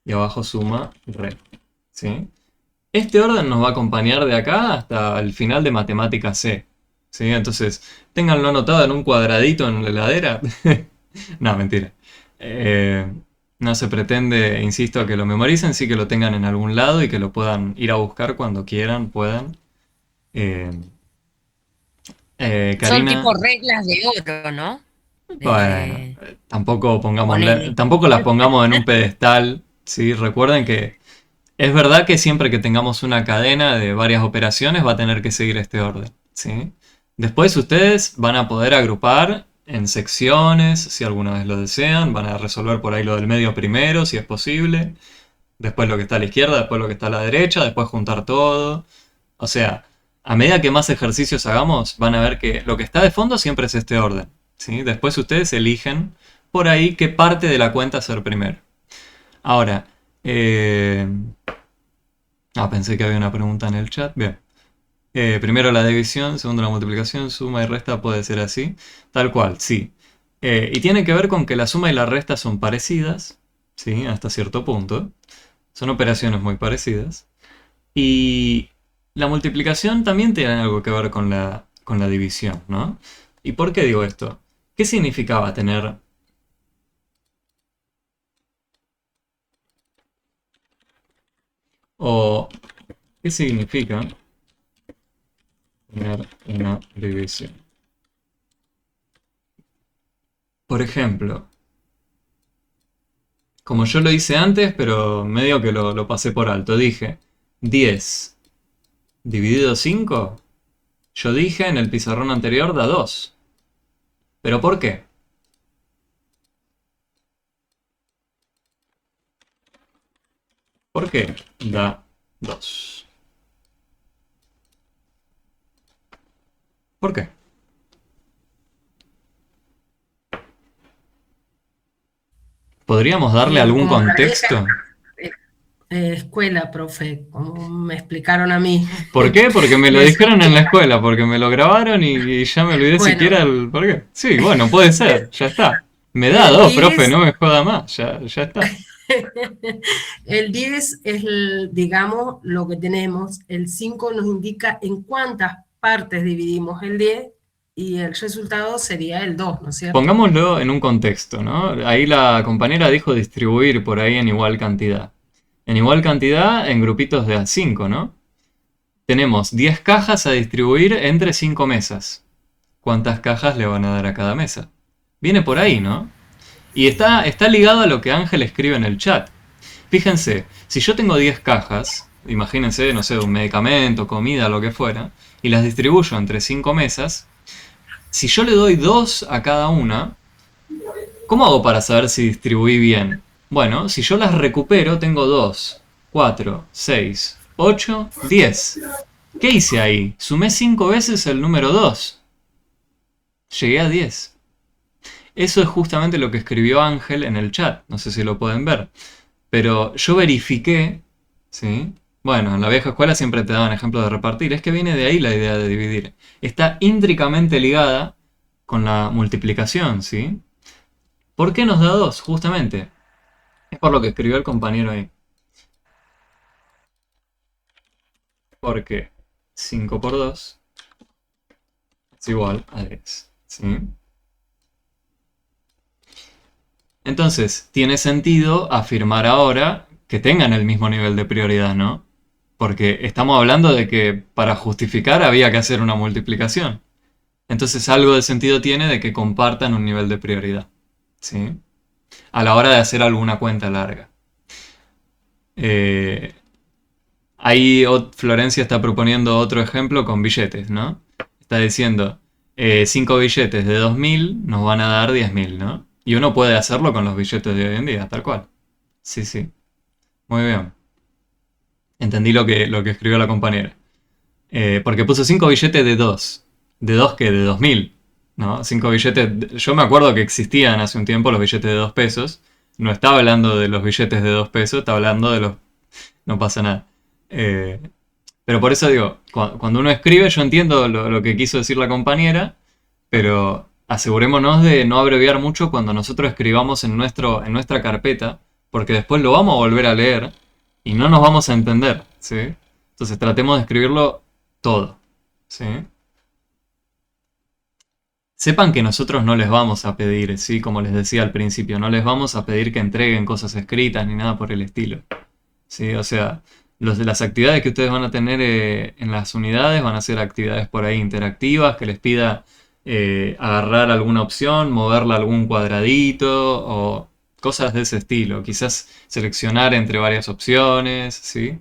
y abajo suma, resta. ¿Sí? Este orden nos va a acompañar de acá hasta el final de Matemática C. ¿Sí? Entonces, ténganlo anotado en un cuadradito en la heladera. No, mentira. No se pretende, insisto, que lo memoricen, sí que lo tengan en algún lado y que lo puedan ir a buscar cuando quieran, puedan. Son Karina, tipo reglas de oro, ¿no? bueno, tampoco Ponele. tampoco las pongamos en un pedestal, ¿sí? Recuerden que es verdad que siempre que tengamos una cadena de varias operaciones va a tener que seguir este orden, ¿sí? Después ustedes van a poder agrupar en secciones, si alguna vez lo desean, van a resolver por ahí lo del medio primero, si es posible, después lo que está a la izquierda, después lo que está a la derecha, después juntar todo. O sea, a medida que más ejercicios hagamos, van a ver que lo que está de fondo siempre es este orden, ¿sí? Después ustedes eligen por ahí qué parte de la cuenta hacer primero. Ahora, pensé que había una pregunta en el chat. Bien. Primero la división, segundo la multiplicación, suma y resta puede ser así. Tal cual, sí. Y tiene que ver con que la suma y la resta son parecidas, ¿sí? Hasta cierto punto. Son operaciones muy parecidas. Y la multiplicación también tiene algo que ver con la división, ¿no? ¿Y por qué digo esto? ¿Qué significaba tener... o qué significa tener una división? Por ejemplo, como yo lo hice antes, pero medio que lo pasé por alto, dije 10 dividido 5, yo dije en el pizarrón anterior da 2. ¿Pero por qué? ¿Por qué da 2? ¿Por qué? ¿Podríamos darle algún Como la contexto? escuela, profe, como me explicaron a mí. ¿Por qué? Porque me lo Les- dijeron en la escuela, porque me lo grabaron y ya me olvidé Bueno. siquiera el por qué. Sí, bueno, puede ser, ya está. Me da El 2, 10 profe, no me joda más, ya está. El 10 es, digamos, lo que tenemos. El 5 nos indica en cuántas partes dividimos el 10 y el resultado sería el 2, ¿no es cierto? Pongámoslo en un contexto, ¿no? Ahí la compañera dijo distribuir por ahí en igual cantidad. En igual cantidad en grupitos de a 5, ¿no? Tenemos 10 cajas a distribuir entre 5 mesas. ¿Cuántas cajas le van a dar a cada mesa? Viene por ahí, ¿no? Y está ligado a lo que Ángel escribe en el chat. Fíjense, si yo tengo 10 cajas, imagínense, no sé, de un medicamento, comida, lo que fuera, y las distribuyo entre 5 mesas, si yo le doy 2 a cada una, ¿cómo hago para saber si distribuí bien? Bueno, si yo las recupero, tengo 2, 4, 6, 8, 10. ¿Qué hice ahí? Sumé 5 veces el número 2. Llegué a 10. Eso es justamente lo que escribió Ángel en el chat. No sé si lo pueden ver. Pero yo verifiqué, ¿sí? Bueno, en la vieja escuela siempre te daban ejemplos de repartir. Es que viene de ahí la idea de dividir. Está intrínsecamente ligada con la multiplicación, ¿sí? ¿Por qué nos da 2? Justamente. Es por lo que escribió el compañero ahí. Porque 5 por 2 es igual a 10, ¿sí? Entonces, tiene sentido afirmar ahora que tengan el mismo nivel de prioridad, ¿no? Porque estamos hablando de que para justificar había que hacer una multiplicación. Entonces algo de sentido tiene de que compartan un nivel de prioridad, ¿sí? A la hora de hacer alguna cuenta larga. Ahí Florencia está proponiendo otro ejemplo con billetes, ¿no? Está diciendo, 5 billetes de 2000 nos van a dar 10.000, ¿no? Y uno puede hacerlo con los billetes de hoy en día, tal cual. Sí, sí. Muy bien. Entendí lo que escribió la compañera. Porque puso 5 billetes de 2. ¿De 2 qué? De 2000. ¿No? 5 billetes... Yo me acuerdo que existían hace un tiempo los billetes de 2 pesos. No estaba hablando de los billetes de 2 pesos, estaba hablando de los... No pasa nada. Pero por eso digo, cuando uno escribe yo entiendo lo que quiso decir la compañera, pero asegurémonos de no abreviar mucho cuando nosotros escribamos en nuestra carpeta, porque después lo vamos a volver a leer y no nos vamos a entender, ¿sí? Entonces tratemos de escribirlo todo, ¿sí? Sepan que nosotros no les vamos a pedir, ¿sí? Como les decía al principio, no les vamos a pedir que entreguen cosas escritas ni nada por el estilo, ¿sí? O sea, las actividades que ustedes van a tener en las unidades van a ser actividades por ahí interactivas, que les pida agarrar alguna opción, moverla a algún cuadradito o cosas de ese estilo. Quizás seleccionar entre varias opciones, ¿sí?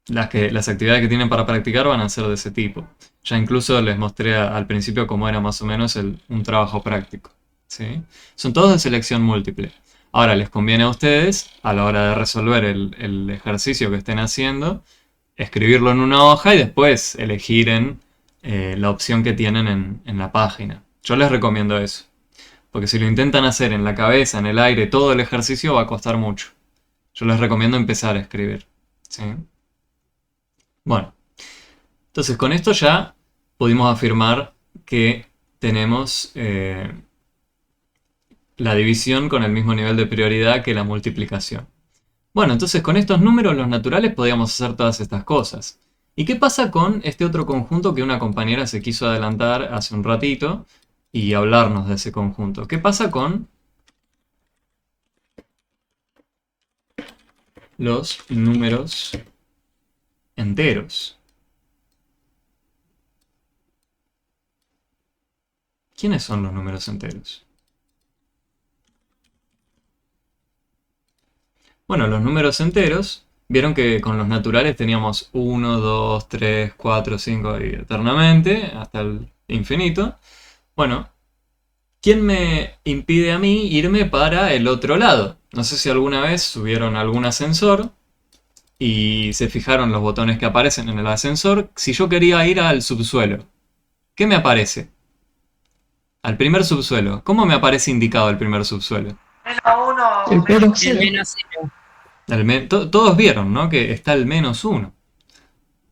Las actividades que tienen para practicar van a ser de ese tipo. Ya incluso les mostré al principio cómo era más o menos un trabajo práctico, ¿sí? Son todos de selección múltiple. Ahora les conviene a ustedes, a la hora de resolver el ejercicio que estén haciendo, escribirlo en una hoja y después elegir en la opción que tienen en la página. Yo les recomiendo eso. Porque si lo intentan hacer en la cabeza, en el aire, todo el ejercicio va a costar mucho. Yo les recomiendo empezar a escribir, ¿sí? Bueno, entonces con esto ya pudimos afirmar que tenemos la división con el mismo nivel de prioridad que la multiplicación. Bueno, entonces con estos números, los naturales, podíamos hacer todas estas cosas. ¿Y qué pasa con este otro conjunto que una compañera se quiso adelantar hace un ratito y hablarnos de ese conjunto? ¿Qué pasa con los números enteros? ¿Quiénes son los números enteros? Bueno, los números enteros, vieron que con los naturales teníamos 1, 2, 3, 4, 5 y eternamente, hasta el infinito. Bueno, ¿quién me impide a mí irme para el otro lado? No sé si alguna vez subieron algún ascensor y se fijaron los botones que aparecen en el ascensor. Si yo quería ir al subsuelo, ¿qué me aparece? Al primer subsuelo. ¿Cómo me aparece indicado el primer subsuelo? El menos El cero. menos cero. Todos vieron, ¿no? Que está el menos 1.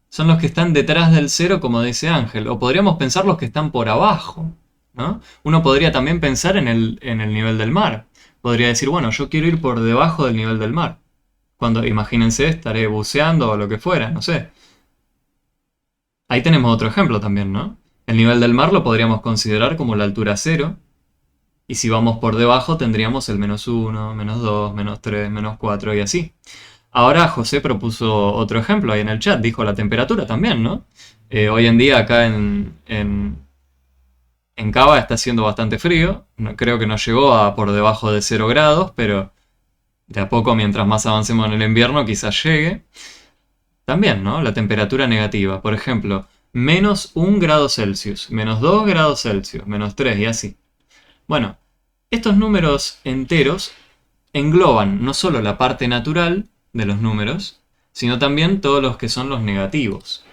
Son los que están detrás del 0, como dice Ángel. O podríamos pensar los que están por abajo, ¿no? Uno podría también pensar en el nivel del mar. Podría decir, bueno, yo quiero ir por debajo del nivel del mar. Cuando, imagínense, estaré buceando o lo que fuera, no sé. Ahí tenemos otro ejemplo también, ¿no? El nivel del mar lo podríamos considerar como la altura 0. Y si vamos por debajo tendríamos el menos 1, menos 2, menos 3, menos 4 y así. Ahora José propuso otro ejemplo ahí en el chat, dijo la temperatura también, ¿no? Hoy en día acá en Cava está haciendo bastante frío, creo que no llegó a por debajo de 0 grados, pero de a poco mientras más avancemos en el invierno quizás llegue. También, ¿no? La temperatura negativa, por ejemplo, menos 1 grado Celsius, menos 2 grados Celsius, menos 3 y así. Bueno, estos números enteros engloban no solo la parte natural de los números, sino también todos los que son los negativos.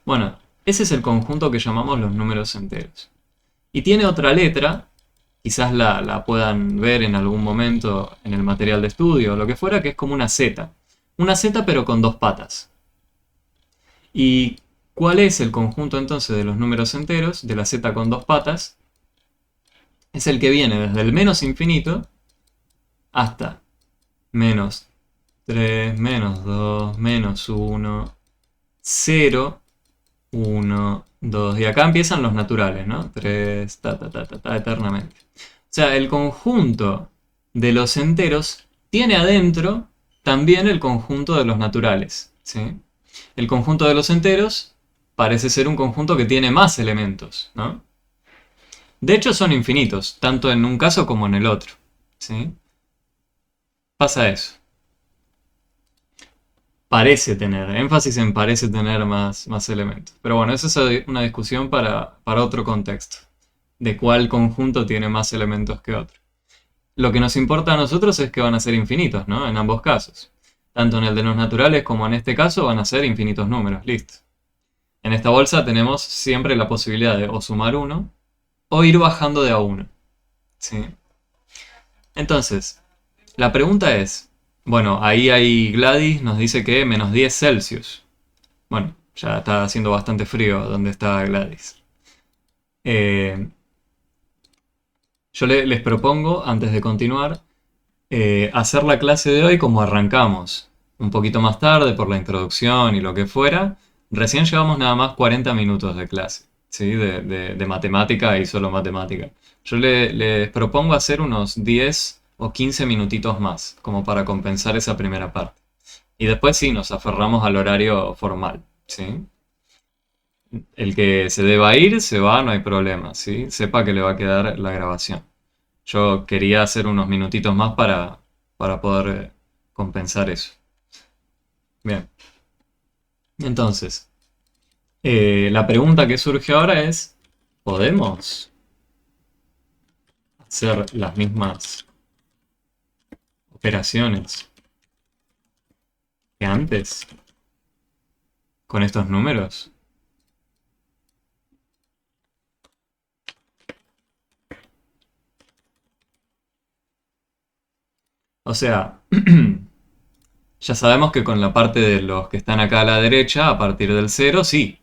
Bueno, ese es el conjunto que llamamos los números enteros. Y tiene otra letra, quizás la puedan ver en algún momento en el material de estudio o lo que fuera, que es como una Z. Una Z pero con dos patas. ¿Y cuál es el conjunto entonces de los números enteros, de la Z con dos patas? Es el que viene desde el menos infinito hasta menos 3, menos 2, menos 1, 0, 1, 2. Y acá empiezan los naturales, ¿no? 3, eternamente. O sea, el conjunto de los enteros tiene adentro también el conjunto de los naturales, ¿sí? El conjunto de los enteros parece ser un conjunto que tiene más elementos, ¿no? De hecho son infinitos, tanto en un caso como en el otro, ¿sí? Pasa eso. Parece tener, énfasis en parece tener más elementos. Pero bueno, esa es una discusión para otro contexto. De cuál conjunto tiene más elementos que otro. Lo que nos importa a nosotros es que van a ser infinitos, ¿no? En ambos casos. Tanto en el de los naturales como en este caso van a ser infinitos números, listo. En esta bolsa tenemos siempre la posibilidad de o sumar 1 o ir bajando de a 1, ¿sí? Entonces, la pregunta es, bueno, ahí Gladys nos dice que menos 10 Celsius. Bueno, ya está haciendo bastante frío donde está Gladys. Yo les propongo, antes de continuar, hacer la clase de hoy como arrancamos. Un poquito más tarde por la introducción y lo que fuera. Recién llevamos nada más 40 minutos de clase, ¿sí? De matemática y solo matemática. Yo les propongo hacer unos 10 o 15 minutitos más, como para compensar esa primera parte. Y después sí, nos aferramos al horario formal, ¿sí? El que se deba ir, se va, no hay problema, ¿sí? Sepa que le va a quedar la grabación. Yo quería hacer unos minutitos más para poder compensar eso. Bien. Entonces, la pregunta que surge ahora es, ¿podemos hacer las mismas operaciones que antes con estos números? O sea, ya sabemos que con la parte de los que están acá a la derecha, a partir del 0, sí,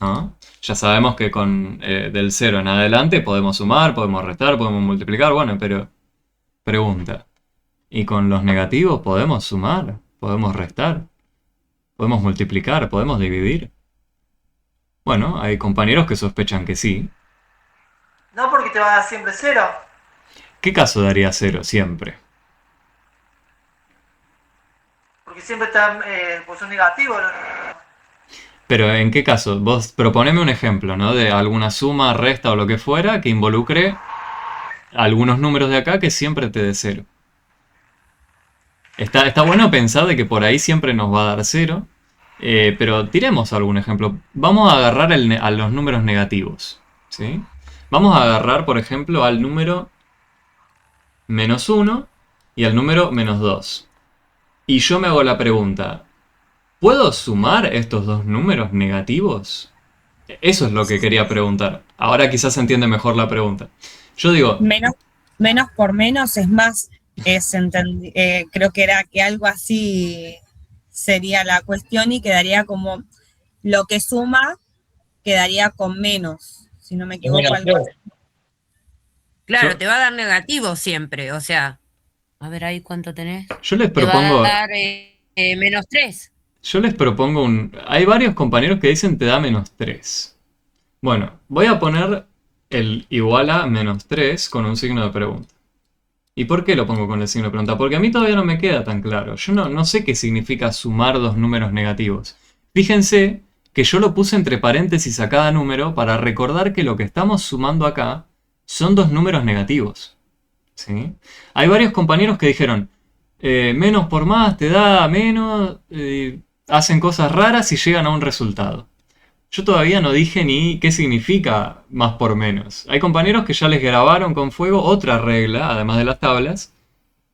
¿no? Ya sabemos que con del 0 en adelante podemos sumar, podemos restar, podemos multiplicar, bueno, pero pregunta, ¿y con los negativos podemos sumar? ¿Podemos restar? ¿Podemos multiplicar? ¿Podemos dividir? Bueno, hay compañeros que sospechan que sí. No, porque te va a dar siempre 0. ¿Qué caso daría 0 siempre? Porque siempre está en posición negativa. Pero ¿en qué caso? Vos proponeme un ejemplo, ¿no? De alguna suma, resta o lo que fuera que involucre algunos números de acá que siempre te dé 0. Está bueno pensar de que por ahí siempre nos va a dar 0, pero tiremos algún ejemplo. Vamos a agarrar a los números negativos, ¿sí? Vamos a agarrar, por ejemplo, al número -1 y al número -2. Y yo me hago la pregunta, ¿puedo sumar estos dos números negativos? Eso es lo que quería preguntar. Ahora quizás se entiende mejor la pregunta. Yo digo, Menos por menos es más, creo que era que algo así sería la cuestión y quedaría como lo que suma quedaría con menos, si no me equivoco. Menos Algo así. Claro, Yo- te va a dar negativo siempre, o sea, a ver ahí cuánto tenés. yo les Te va propongo... a dar -3. Yo les propongo un... Hay varios compañeros que dicen te da -3. Bueno, voy a poner el igual a -3 con un signo de pregunta. ¿Y por qué lo pongo con el signo de pregunta? Porque a mí todavía no me queda tan claro. Yo no sé qué significa sumar dos números negativos. Fíjense que yo lo puse entre paréntesis a cada número para recordar que lo que estamos sumando acá son dos números negativos, ¿sí? Hay varios compañeros que dijeron, menos por más te da menos, hacen cosas raras y llegan a un resultado. Yo todavía no dije ni qué significa más por menos. Hay compañeros que ya les grabaron con fuego otra regla, además de las tablas,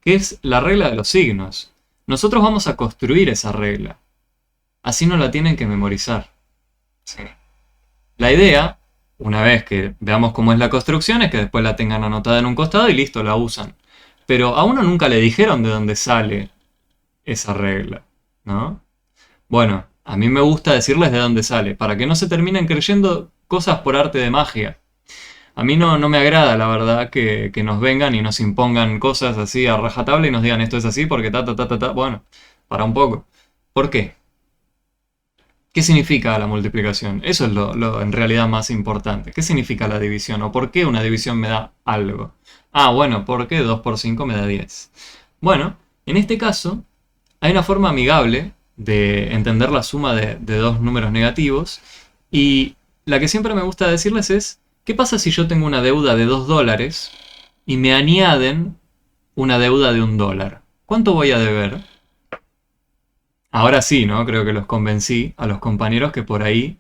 que es la regla de los signos. Nosotros vamos a construir esa regla. Así no la tienen que memorizar. ¿Sí? La idea, una vez que veamos cómo es la construcción, es que después la tengan anotada en un costado y listo, la usan. Pero a uno nunca le dijeron de dónde sale esa regla, ¿no? Bueno, a mí me gusta decirles de dónde sale, para que no se terminen creyendo cosas por arte de magia. A mí no me agrada, la verdad, que nos vengan y nos impongan cosas así a rajatabla y nos digan esto es así porque ta. Bueno, para un poco. ¿Por qué? ¿Qué significa la multiplicación? Eso es lo en realidad más importante. ¿Qué significa la división? ¿O por qué una división me da algo? Ah, bueno, porque 2 por 5 me da 10. Bueno, en este caso, hay una forma amigable de entender la suma de dos números negativos. Y la que siempre me gusta decirles es, ¿qué pasa si yo tengo una deuda de $2 y me añaden una deuda de $1? ¿Cuánto voy a deber? Ahora sí, ¿no? Creo que los convencí a los compañeros que por ahí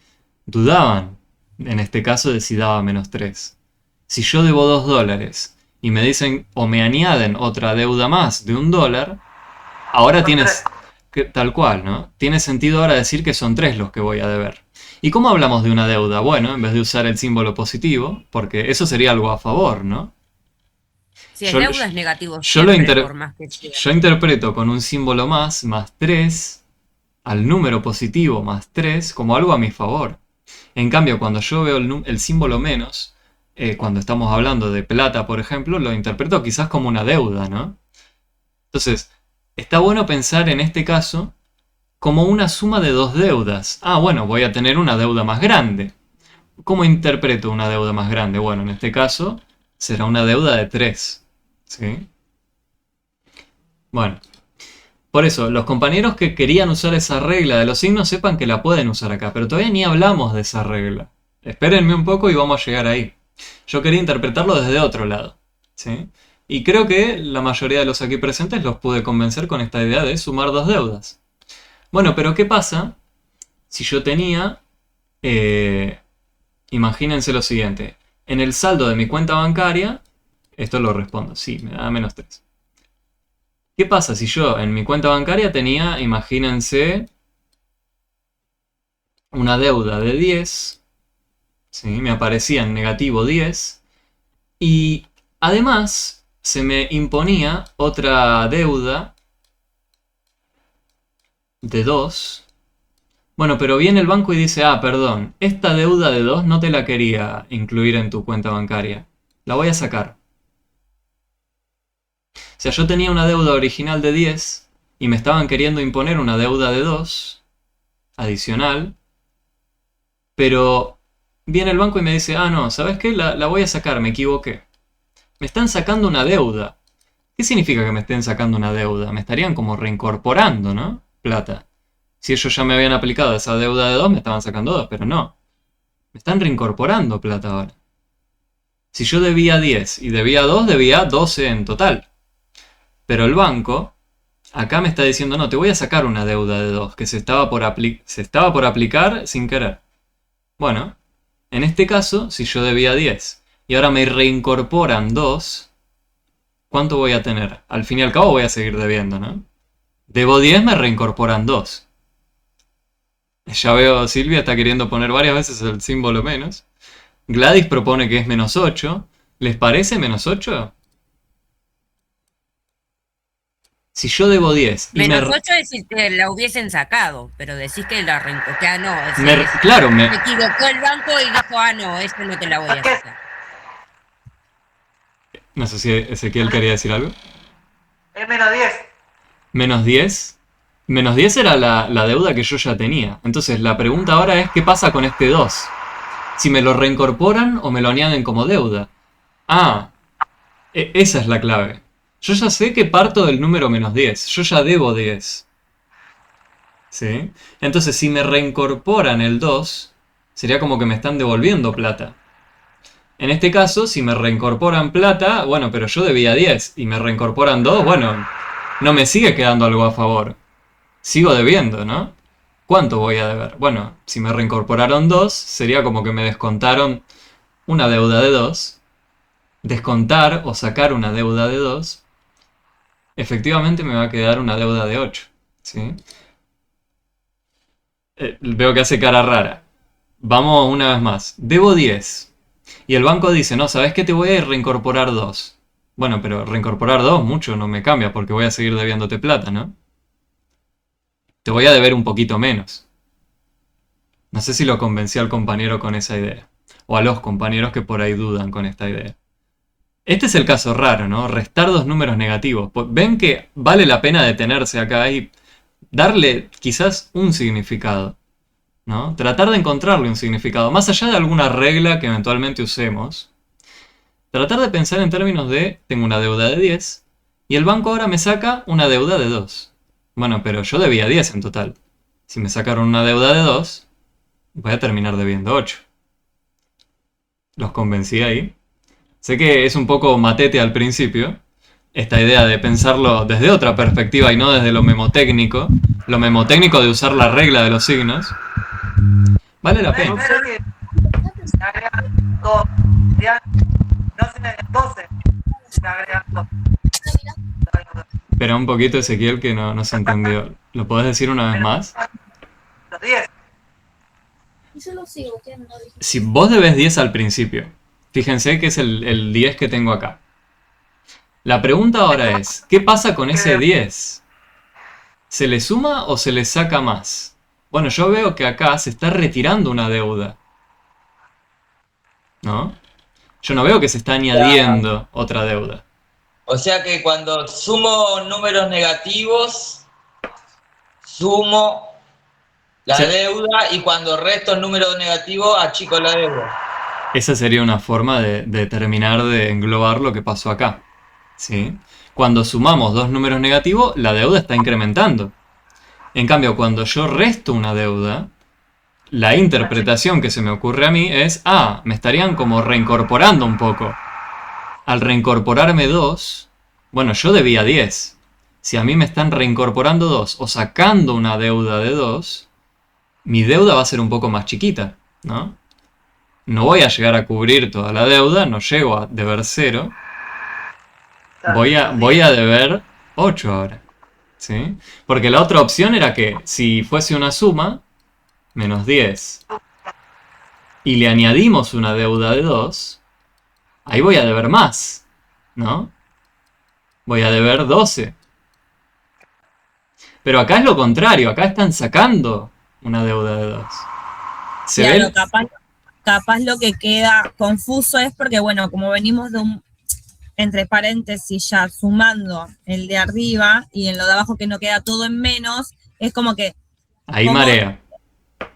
dudaban, en este caso, de si daba -3. Si yo debo $2 y me dicen o me añaden otra deuda más de $1, ahora tienes... Tal cual, ¿no? Tiene sentido ahora decir que son 3 los que voy a deber. ¿Y cómo hablamos de una deuda? Bueno, en vez de usar el símbolo positivo, porque eso sería algo a favor, ¿no? Si es Yo- deuda es negativo. yo lo siempre, inter- por más que sea. Yo interpreto con un símbolo más 3, al número positivo más 3, como algo a mi favor. En cambio, cuando yo veo el símbolo menos, cuando estamos hablando de plata, por ejemplo, lo interpreto quizás como una deuda, ¿no? Entonces, está bueno pensar en este caso como una suma de dos deudas. Ah, bueno, voy a tener una deuda más grande. ¿Cómo interpreto una deuda más grande? Bueno, en este caso será una deuda de 3. ¿Sí? Bueno, por eso, los compañeros que querían usar esa regla de los signos sepan que la pueden usar acá, pero todavía ni hablamos de esa regla. Espérenme un poco y vamos a llegar ahí. Yo quería interpretarlo desde otro lado. ¿Sí? Y creo que la mayoría de los aquí presentes los pude convencer con esta idea de sumar dos deudas. Bueno, pero ¿qué pasa si yo tenía... imagínense lo siguiente. En el saldo de mi cuenta bancaria, esto lo respondo, sí, me da menos 3. ¿Qué pasa si yo en mi cuenta bancaria tenía, imagínense, una deuda de 10, ¿sí? Me aparecía en negativo 10, y además se me imponía otra deuda de 2. Bueno, pero viene el banco y dice, ah, perdón, esta deuda de 2 no te la quería incluir en tu cuenta bancaria. La voy a sacar. O sea, yo tenía una deuda original de 10 y me estaban queriendo imponer una deuda de 2 adicional, pero viene el banco y me dice, ah, no, ¿sabes qué? La voy a sacar, me equivoqué. Me están sacando una deuda. ¿Qué significa que me estén sacando una deuda? Me estarían como reincorporando, ¿no? Plata. Si ellos ya me habían aplicado esa deuda de 2, me estaban sacando 2, pero no. Me están reincorporando plata ahora. Si yo debía 10 y debía 2, debía 12 en total. Pero el banco, acá me está diciendo, no, te voy a sacar una deuda de 2, que se estaba por aplicar sin querer. Bueno, en este caso, si yo debía 10 y ahora me reincorporan 2, ¿cuánto voy a tener? Al fin y al cabo voy a seguir debiendo, ¿no? Debo 10, me reincorporan 2. Ya veo, Silvia está queriendo poner varias veces el símbolo menos. Gladys propone que es menos 8. ¿Les parece menos 8? Si yo debo 10 y Menos 8 es si te la hubiesen sacado, pero decís que la reencontré. Ah, no. Claro, me equivocó el banco y dijo, ah, no, eso no te la voy a sacar. No sé si Ezequiel quería decir algo. Es menos 10. Menos 10. Menos 10 era la deuda que yo ya tenía. Entonces la pregunta ahora es, ¿qué pasa con este 2? Si me lo reincorporan o me lo añaden como deuda. Ah, esa es la clave. Yo ya sé que parto del número menos 10. Yo ya debo 10. ¿Sí? Entonces si me reincorporan el 2, sería como que me están devolviendo plata. En este caso, si me reincorporan plata, bueno, pero yo debía 10 y me reincorporan 2, bueno, no me sigue quedando algo a favor. Sigo debiendo, ¿no? ¿Cuánto voy a deber? Bueno, si me reincorporaron 2, sería como que me descontaron una deuda de 2. Descontar o sacar una deuda de 2, efectivamente me va a quedar una deuda de 8. ¿Sí? Veo que hace cara rara. Vamos una vez más. Debo 10. Y el banco dice, no, ¿sabes qué? Te voy a reincorporar 2. Bueno, pero reincorporar 2 mucho no me cambia porque voy a seguir debiéndote plata, ¿no? Te voy a deber un poquito menos. No sé si lo convencí al compañero con esa idea. O a los compañeros que por ahí dudan con esta idea. Este es el caso raro, ¿no? Restar dos números negativos. Ven que vale la pena detenerse acá y darle quizás un significado, ¿no? Tratar de encontrarle un significado. Más allá de alguna regla que eventualmente usemos. Tratar de pensar en términos de, tengo una deuda de 10 y el banco ahora me saca una deuda de 2. Bueno, pero yo debía 10 en total. Si me sacaron una deuda de 2, voy a terminar debiendo 8. ¿Los convencí ahí? Sé que es un poco matete al principio, esta idea de pensarlo desde otra perspectiva y no desde lo memotécnico de usar la regla de los signos. Vale la pena. Pero que se agregan 2. No sé, 12. Se agregan 2. Espera un poquito, Ezequiel, que no se entendió. ¿Lo podés decir una vez más? Los 10. Si vos debes 10 al principio, fíjense que es el 10 que tengo acá. La pregunta ahora es, ¿qué pasa con ese 10? ¿Se le suma o se le saca más? Bueno, yo veo que acá se está retirando una deuda, ¿no? Yo no veo que se está añadiendo otra deuda. O sea que cuando sumo números negativos, sumo la Sí. deuda y cuando resto números negativos, achico la deuda. Esa sería una forma de terminar de englobar lo que pasó acá. ¿Sí? Cuando sumamos dos números negativos, la deuda está incrementando. En cambio, cuando yo resto una deuda, la interpretación que se me ocurre a mí es, me estarían como reincorporando un poco. Al reincorporarme 2, bueno, yo debía 10. Si a mí me están reincorporando 2 o sacando una deuda de 2, mi deuda va a ser un poco más chiquita, ¿no? No voy a llegar a cubrir toda la deuda, no llego a deber 0. Voy a deber 8 ahora, ¿sí? Porque la otra opción era que si fuese una suma, menos 10, y le añadimos una deuda de 2, ahí voy a deber más, ¿no? Voy a deber 12. Pero acá es lo contrario, acá están sacando una deuda de 2. ¿Se ve? Claro, capaz lo que queda confuso es porque, bueno, como venimos de un, entre paréntesis, ya sumando el de arriba y en lo de abajo que no queda todo en menos, es como que, Ahí como- marea.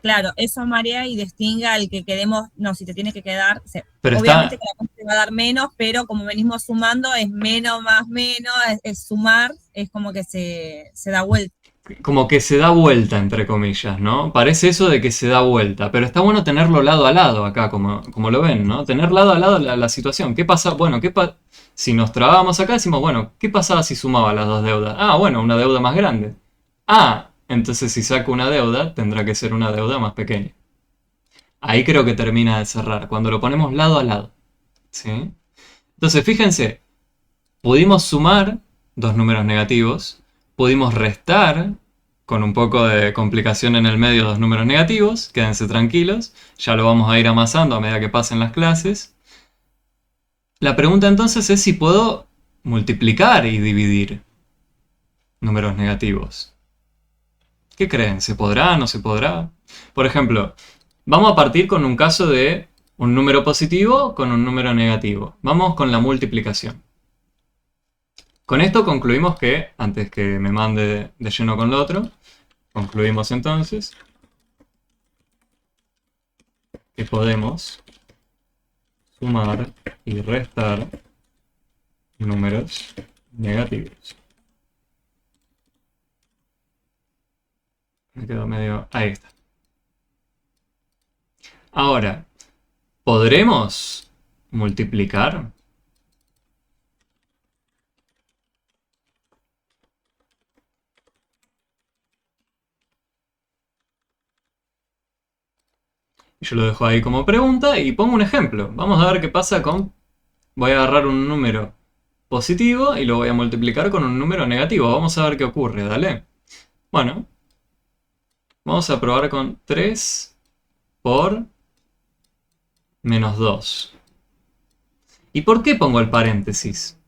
claro, eso marea y distingue al que quedemos, no, si te tiene que quedar, Pero obviamente está, que la cuenta te va a dar menos, pero como venimos sumando, es menos más menos, es sumar, es como que se da vuelta. como que se da vuelta, entre comillas, ¿no? Parece eso de que se da vuelta, pero está bueno tenerlo lado a lado acá, como lo ven, ¿no? Tener lado a lado la situación. ¿Qué pasa? Bueno, si nos trabamos acá, decimos, bueno, ¿qué pasaba si sumaba las dos deudas? Bueno, una deuda más grande. Entonces si saco una deuda, tendrá que ser una deuda más pequeña. Ahí creo que termina de cerrar, cuando lo ponemos lado a lado, ¿sí? Entonces, fíjense, pudimos sumar dos números negativos, pudimos restar con un poco de complicación en el medio dos números negativos, quédense tranquilos, ya lo vamos a ir amasando a medida que pasen las clases. La pregunta entonces es si puedo multiplicar y dividir números negativos. ¿Qué creen? ¿Se podrá? ¿No se podrá? Por ejemplo, vamos a partir con un caso de un número positivo con un número negativo. Vamos con la multiplicación. Con esto concluimos que, antes que me mande de lleno con lo otro, concluimos entonces que podemos sumar y restar números negativos. Me quedo medio... Ahí está. Ahora, ¿podremos multiplicar? Yo lo dejo ahí como pregunta y pongo un ejemplo. Vamos a ver qué pasa con... Voy a agarrar un número positivo y lo voy a multiplicar con un número negativo. Vamos a ver qué ocurre, dale. Bueno, vamos a probar con 3 por menos 2. ¿Y por qué pongo el paréntesis?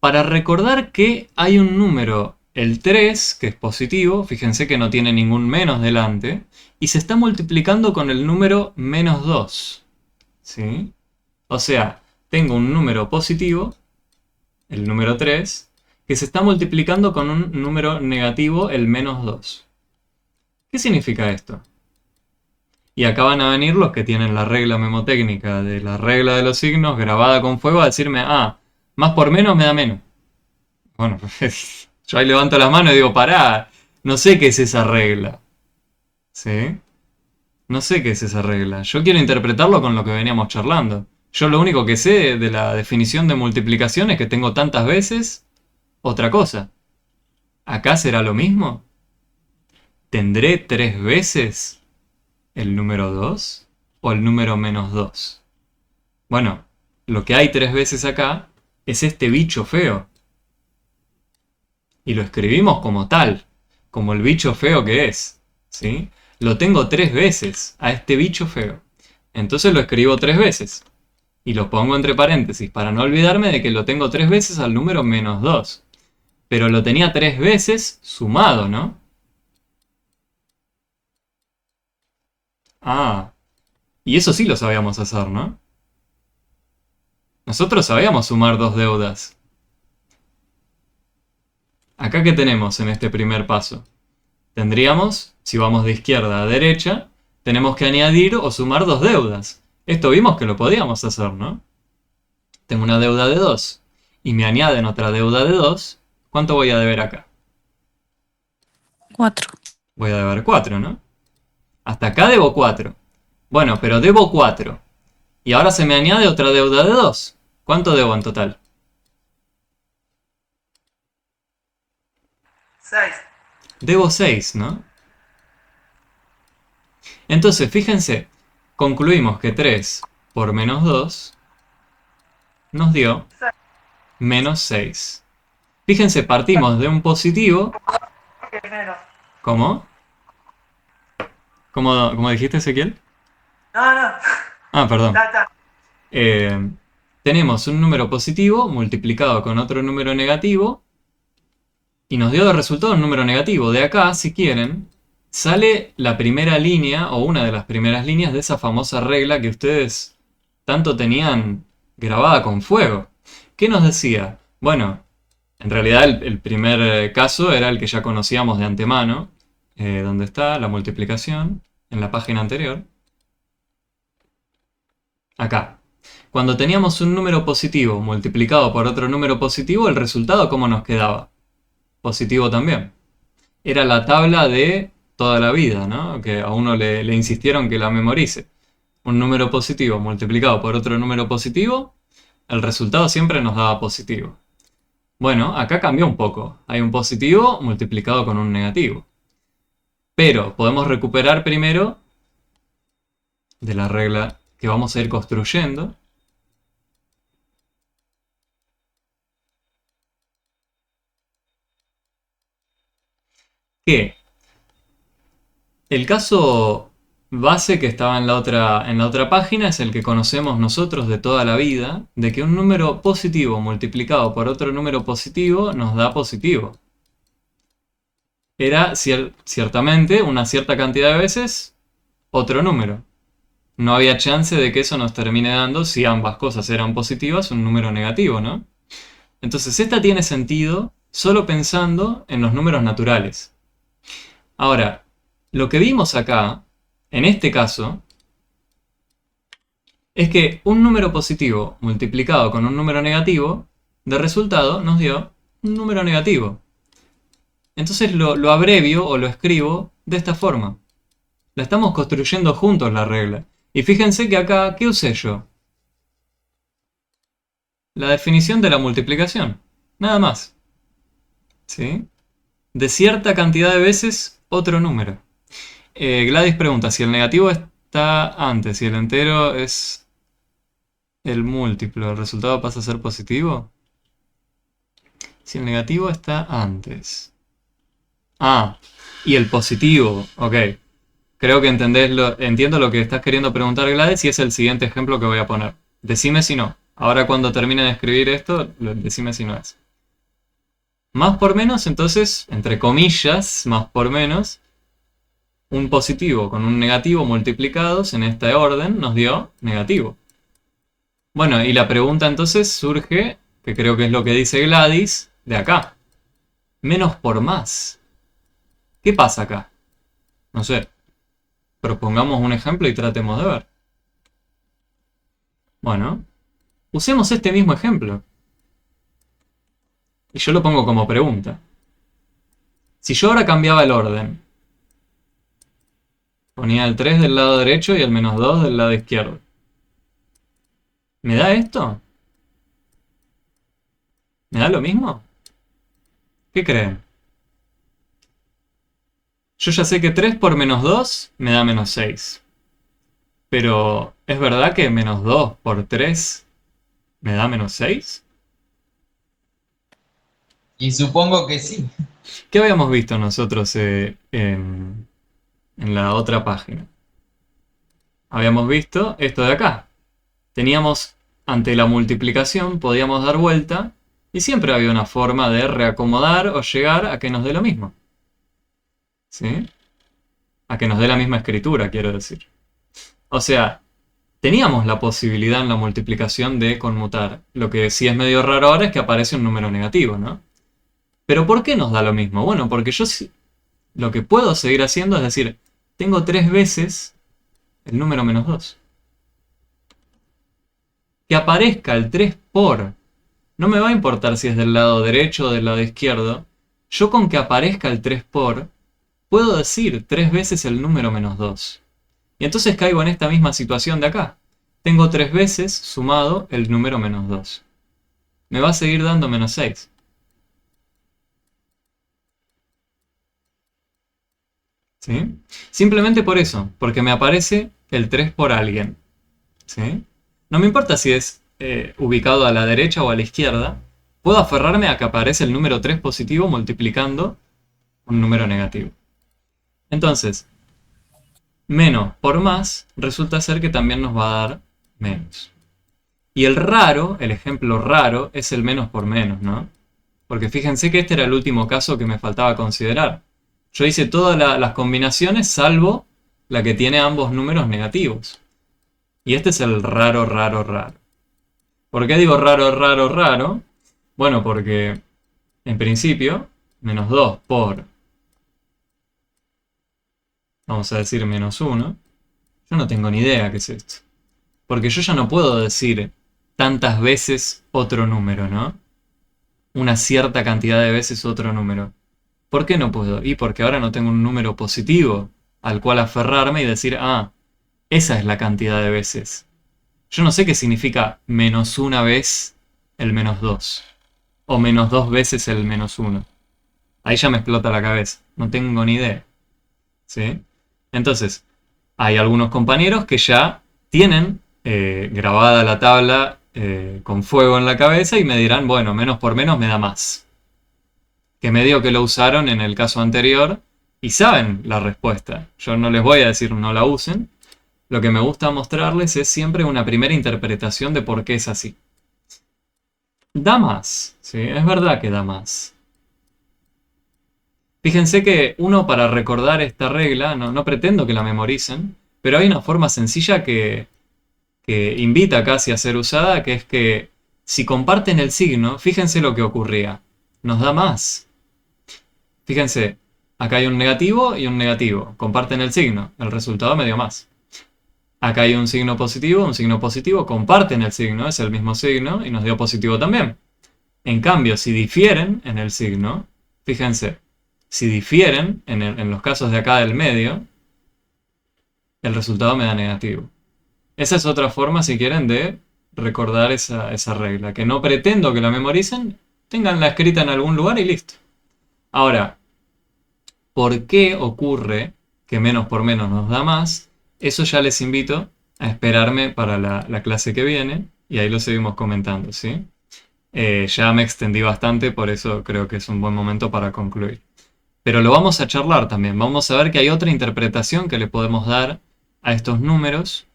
Para recordar que hay un número, el 3, que es positivo, fíjense que no tiene ningún menos delante, y se está multiplicando con el número menos 2. ¿Sí? O sea, tengo un número positivo, el número 3, que se está multiplicando con un número negativo, el menos 2. ¿Qué significa esto? Y acá van a venir los que tienen la regla memotécnica de la regla de los signos grabada con fuego a decirme, más por menos me da menos. Bueno, yo ahí levanto las manos y digo, pará, no sé qué es esa regla. ¿Sí? No sé qué es esa regla. Yo quiero interpretarlo con lo que veníamos charlando. Yo lo único que sé de la definición de multiplicación es que tengo tantas veces otra cosa. ¿Acá será lo mismo? ¿Tendré 3 veces el número 2 o el número menos 2? Bueno, lo que hay 3 veces acá es este bicho feo. Y lo escribimos como tal, como el bicho feo que es, ¿sí? Lo tengo 3 veces a este bicho feo. Entonces lo escribo 3 veces. Y lo pongo entre paréntesis para no olvidarme de que lo tengo 3 veces al número menos 2. Pero lo tenía 3 veces sumado, ¿no? Y eso sí lo sabíamos hacer, ¿no? Nosotros sabíamos sumar dos deudas. acá ¿qué tenemos en este primer paso? Tendríamos, si vamos de izquierda a derecha, tenemos que añadir o sumar dos deudas. Esto vimos que lo podíamos hacer, ¿no? Tengo una deuda de 2 y me añaden otra deuda de 2. ¿Cuánto voy a deber acá? 4. Voy a deber 4, ¿no? Hasta acá debo 4. Bueno, pero debo 4. Y ahora se me añade otra deuda de 2. ¿Cuánto debo en total? 6. Debo 6, ¿no? Entonces, fíjense, concluimos que 3 por menos 2 nos dio menos 6. Fíjense, partimos de un positivo. Menos. ¿Cómo? ¿Cómo dijiste, Ezequiel? No. Ah, perdón. Está. Tenemos un número positivo multiplicado con otro número negativo y nos dio de resultado un número negativo. De acá, si quieren, sale la primera línea o una de las primeras líneas de esa famosa regla que ustedes tanto tenían grabada con fuego. ¿Qué nos decía? Bueno, en realidad el primer caso era el que ya conocíamos de antemano, donde está la multiplicación en la página anterior. Acá. Cuando teníamos un número positivo multiplicado por otro número positivo, el resultado ¿cómo nos quedaba? Positivo también. Era la tabla de toda la vida, ¿no? Que a uno le insistieron que la memorice. Un número positivo multiplicado por otro número positivo, el resultado siempre nos daba positivo. Bueno, acá cambió un poco. Hay un positivo multiplicado con un negativo. Pero podemos recuperar primero de la regla que vamos a ir construyendo. Que el caso base que estaba en la otra página es el que conocemos nosotros de toda la vida, de que un número positivo multiplicado por otro número positivo nos da positivo. Era ciertamente una cierta cantidad de veces otro número. No había chance de que eso nos termine dando, si ambas cosas eran positivas, un número negativo, ¿no? Entonces esta tiene sentido solo pensando en los números naturales. Ahora, lo que vimos acá, en este caso, es que un número positivo multiplicado con un número negativo, de resultado nos dio un número negativo. Entonces lo abrevio o lo escribo de esta forma. La estamos construyendo juntos la regla. Y fíjense que acá, ¿qué usé yo? La definición de la multiplicación. Nada más. ¿Sí? De cierta cantidad de veces, otro número. Gladys pregunta, si el negativo está antes y el entero es el múltiplo, ¿el resultado pasa a ser positivo? Si el negativo está antes. Ah, y el positivo, ok. Creo que entiendo lo que estás queriendo preguntar, Gladys, y es el siguiente ejemplo que voy a poner. Decime si no. Ahora cuando termine de escribir esto, decime si no es. Más por menos, entonces, entre comillas, más por menos, un positivo con un negativo multiplicados en este orden nos dio negativo. Bueno, y la pregunta entonces surge, que creo que es lo que dice Gladys, de acá. Menos por más. ¿Qué pasa acá? No sé. Propongamos un ejemplo y tratemos de ver. Bueno, usemos este mismo ejemplo. Y yo lo pongo como pregunta. Si yo ahora cambiaba el orden, ponía el 3 del lado derecho y el menos 2 del lado izquierdo, ¿me da esto? ¿Me da lo mismo? ¿Qué creen? Yo ya sé que 3 por menos 2 me da menos 6. Pero, ¿es verdad que menos 2 por 3 me da menos 6? Y supongo que sí. ¿Qué habíamos visto nosotros en la otra página? Habíamos visto esto de acá. Teníamos, ante la multiplicación, podíamos dar vuelta y siempre había una forma de reacomodar o llegar a que nos dé lo mismo. ¿Sí? A que nos dé la misma escritura, quiero decir. O sea, teníamos la posibilidad en la multiplicación de conmutar. Lo que sí es medio raro ahora es que aparece un número negativo, ¿no? Pero ¿por qué nos da lo mismo? Bueno, porque yo lo que puedo seguir haciendo es decir, tengo 3 veces el número menos 2. Que aparezca el 3 por, no me va a importar si es del lado derecho o del lado izquierdo. Yo con que aparezca el 3 por, puedo decir 3 veces el número menos 2. Y entonces caigo en esta misma situación de acá. Tengo 3 veces sumado el número menos 2. Me va a seguir dando menos 6. ¿Sí? Simplemente por eso, porque me aparece el 3 por alguien. ¿Sí? No me importa si es ubicado a la derecha o a la izquierda. Puedo aferrarme a que aparece el número 3 positivo multiplicando un número negativo. Entonces, menos por más resulta ser que también nos va a dar menos. Y el raro, el ejemplo raro, es el menos por menos, ¿no? Porque fíjense que este era el último caso que me faltaba considerar. Yo hice todas las combinaciones salvo la que tiene ambos números negativos. Y este es el raro, raro, raro. ¿Por qué digo raro, raro, raro? Bueno, porque en principio, menos 2 por, vamos a decir menos 1, yo no tengo ni idea qué es esto. Porque yo ya no puedo decir tantas veces otro número, ¿no? Una cierta cantidad de veces otro número. ¿Por qué no puedo? Y porque ahora no tengo un número positivo al cual aferrarme y decir, ah, esa es la cantidad de veces. Yo no sé qué significa menos una vez el menos 2. O menos 2 veces el menos 1. Ahí ya me explota la cabeza. No tengo ni idea. ¿Sí? Entonces, hay algunos compañeros que ya tienen grabada la tabla con fuego en la cabeza y me dirán, bueno, menos por menos me da más. Que medio que lo usaron en el caso anterior y saben la respuesta. Yo no les voy a decir no la usen. Lo que me gusta mostrarles es siempre una primera interpretación de por qué es así. Da más, ¿sí? Es verdad que da más. Fíjense que uno para recordar esta regla, no pretendo que la memoricen, pero hay una forma sencilla que invita casi a ser usada, que es que si comparten el signo, fíjense lo que ocurría. Nos da más. Fíjense, acá hay un negativo y un negativo. Comparten el signo, el resultado me dio más. Acá hay un signo positivo, comparten el signo, es el mismo signo y nos dio positivo también. En cambio, si difieren en el signo, fíjense, si difieren en los casos de acá del medio, el resultado me da negativo. Esa es otra forma, si quieren, de recordar esa regla. Que no pretendo que la memoricen, tenganla escrita en algún lugar y listo. Ahora, ¿por qué ocurre que menos por menos nos da más? Eso ya les invito a esperarme para la clase que viene y ahí lo seguimos comentando, ¿sí? Ya me extendí bastante, por eso creo que es un buen momento para concluir. Pero lo vamos a charlar también. Vamos a ver que hay otra interpretación que le podemos dar a estos números,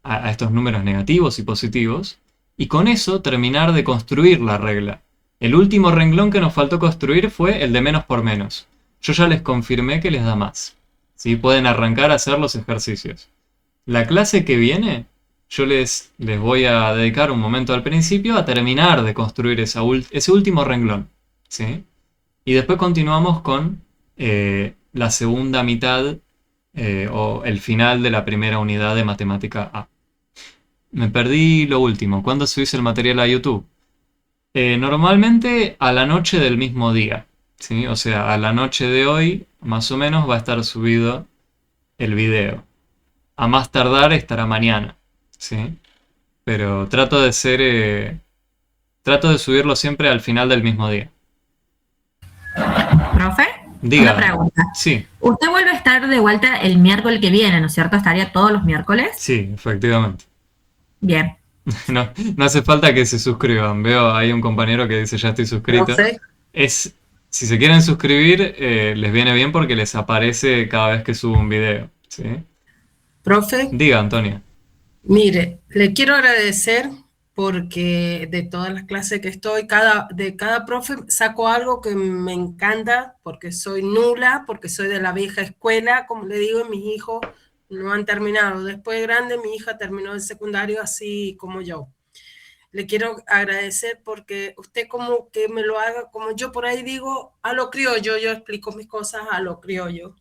a estos números negativos y positivos, y con eso terminar de construir la regla. El último renglón que nos faltó construir fue el de menos por menos. Yo ya les confirmé que les da más. ¿Sí? Pueden arrancar a hacer los ejercicios. La clase que viene, yo les voy a dedicar un momento al principio a terminar de construir ese último renglón. ¿Sí? Y después continuamos con la segunda mitad o el final de la primera unidad de matemática A. Me perdí lo último. ¿Cuándo subís el material a YouTube? Normalmente a la noche del mismo día. ¿Sí? O sea, a la noche de hoy, más o menos, va a estar subido el video. A más tardar estará mañana. ¿Sí? Pero trato de subirlo siempre al final del mismo día. ¿Profe? Diga. Una pregunta. Sí. Usted vuelve a estar de vuelta el miércoles que viene, ¿no es cierto? ¿Estaría todos los miércoles? Sí, efectivamente. Bien. No hace falta que se suscriban. Veo, hay un compañero que dice ya estoy suscrito. Profe, Si se quieren suscribir, les viene bien porque les aparece cada vez que subo un video. ¿Sí? profe, Diga, Antonia. mire, le quiero agradecer porque de todas las clases que estoy, de cada profe saco algo que me encanta, porque soy nula, porque soy de la vieja escuela, como le digo, mis hijos no han terminado. Después de grande, mi hija terminó el secundario así como yo. le quiero agradecer porque usted como que me lo haga, como yo por ahí digo, a lo criollo, yo explico mis cosas a lo criollo.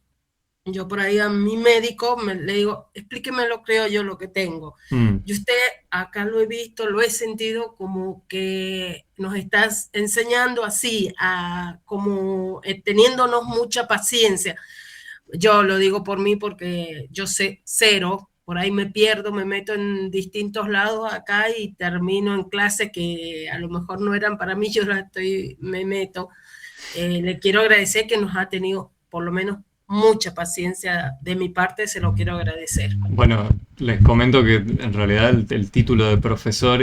Yo por ahí a mi médico le digo, explíqueme lo criollo lo que tengo. Y usted acá lo he visto, lo he sentido como que nos estás enseñando así, como teniéndonos mucha paciencia. Yo lo digo por mí porque yo sé cero, por ahí me pierdo, me meto en distintos lados acá y termino en clases que a lo mejor no eran para mí, me meto. Le quiero agradecer que nos ha tenido por lo menos mucha paciencia de mi parte, se lo quiero agradecer. Bueno, les comento que en realidad el título de profesor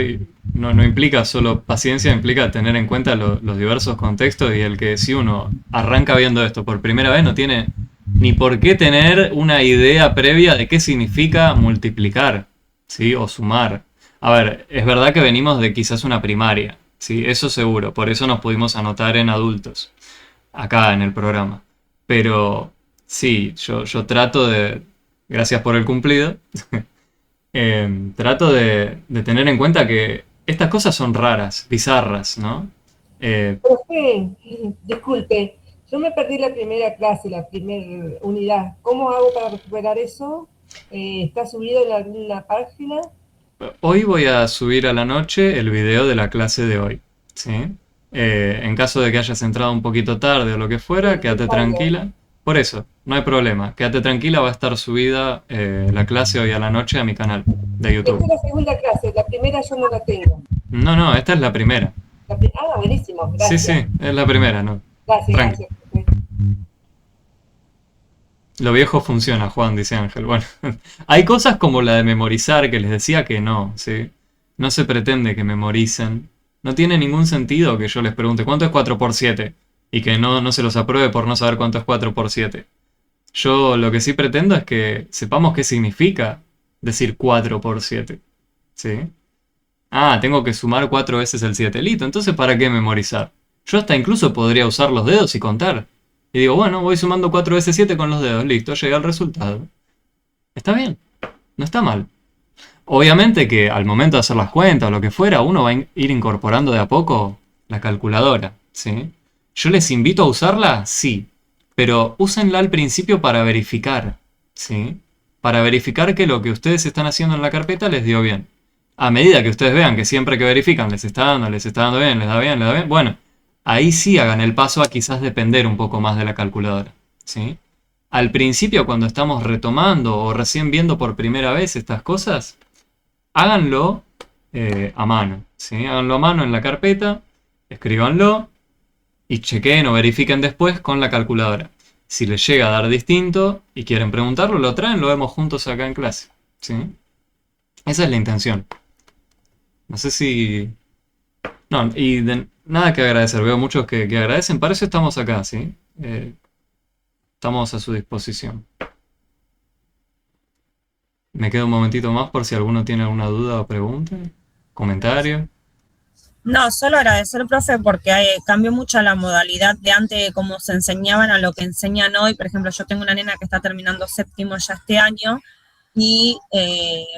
no implica solo paciencia, implica tener en cuenta los diversos contextos y el que si uno arranca viendo esto por primera vez no tiene ni por qué tener una idea previa de qué significa multiplicar, ¿sí? O sumar. A ver, es verdad que venimos de quizás una primaria, ¿sí? Eso seguro, por eso nos pudimos anotar en adultos, acá en el programa. Pero sí, yo trato de, gracias por el cumplido, trato de tener en cuenta que estas cosas son raras, bizarras, ¿no? Profe, disculpe, yo me perdí la primera clase, la primera unidad. ¿Cómo hago para recuperar eso? ¿Está subido en la página? Hoy voy a subir a la noche el video de la clase de hoy, ¿sí? En caso de que hayas entrado un poquito tarde o lo que fuera, quédate tranquila. Por eso, no hay problema. Quédate tranquila, va a estar subida la clase hoy a la noche a mi canal de YouTube. Esta es la segunda clase, la primera yo no la tengo. No, esta es la primera. Buenísimo, gracias. Sí, es la primera, ¿no? Gracias. Lo viejo funciona, Juan, dice Ángel. Bueno, hay cosas como la de memorizar que les decía que no, ¿sí? No se pretende que memoricen. No tiene ningún sentido que yo les pregunte ¿cuánto es 4 por 7? Y que no se los apruebe por no saber cuánto es 4 por 7. Yo lo que sí pretendo es que sepamos qué significa decir 4 por 7. ¿Sí? Ah, tengo que sumar 4 veces el 7. Listo, entonces ¿para qué memorizar? Yo hasta incluso podría usar los dedos y contar. Y digo, bueno, voy sumando 4 veces 7 con los dedos. Listo, llega el resultado. Está bien, no está mal. Obviamente que al momento de hacer las cuentas o lo que fuera, uno va a ir incorporando de a poco la calculadora, ¿sí? ¿Yo les invito a usarla? Sí. Pero úsenla al principio para verificar, ¿sí? Para verificar que lo que ustedes están haciendo en la carpeta les dio bien. A medida que ustedes vean que siempre que verifican les está dando bien, les da bien, bueno, ahí sí hagan el paso a quizás depender un poco más de la calculadora, ¿sí? Al principio, cuando estamos retomando o recién viendo por primera vez estas cosas, háganlo a mano, ¿sí? Háganlo a mano en la carpeta, escríbanlo y chequeen o verifiquen después con la calculadora. Si les llega a dar distinto y quieren preguntarlo, lo traen, lo vemos juntos acá en clase, ¿sí? Esa es la intención. No sé si... No, y nada que agradecer. Veo muchos que agradecen. Para eso estamos acá, ¿sí? Estamos a su disposición. Me quedo un momentito más por si alguno tiene alguna duda o pregunta, comentario. No, solo agradecer, profe, porque cambió mucho la modalidad de antes, cómo se enseñaban a lo que enseñan hoy. Por ejemplo, yo tengo una nena que está terminando séptimo ya este año y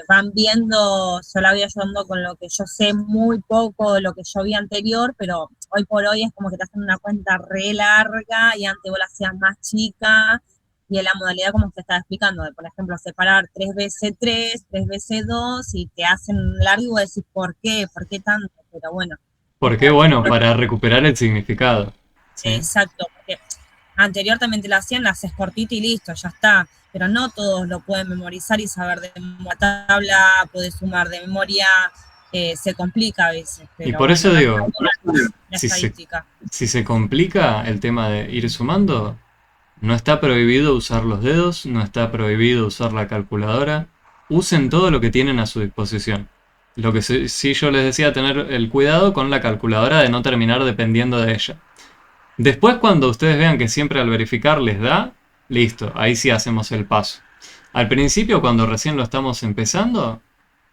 van viendo, yo la voy ayudando con lo que yo sé muy poco de lo que yo vi anterior, pero hoy por hoy es como que te hacen una cuenta re larga y antes vos la hacías más chica y en la modalidad como se estaba explicando, de por ejemplo separar 3 veces 3, 3 veces 2 y te hacen largo y vos decís ¿por qué tanto? Pero bueno. Porque bueno, para recuperar el significado. Sí. Exacto, porque anterior también te la hacían, la haces cortita y listo, ya está. Pero no todos lo pueden memorizar y saber de memoria tabla, puedes sumar de memoria, se complica a veces. Pero y por eso digo, si se complica el tema de ir sumando, no está prohibido usar los dedos, no está prohibido usar la calculadora. Usen todo lo que tienen a su disposición. Lo que sí yo les decía, tener el cuidado con la calculadora de no terminar dependiendo de ella. Después, cuando ustedes vean que siempre al verificar les da, listo, ahí sí hacemos el paso. Al principio, cuando recién lo estamos empezando,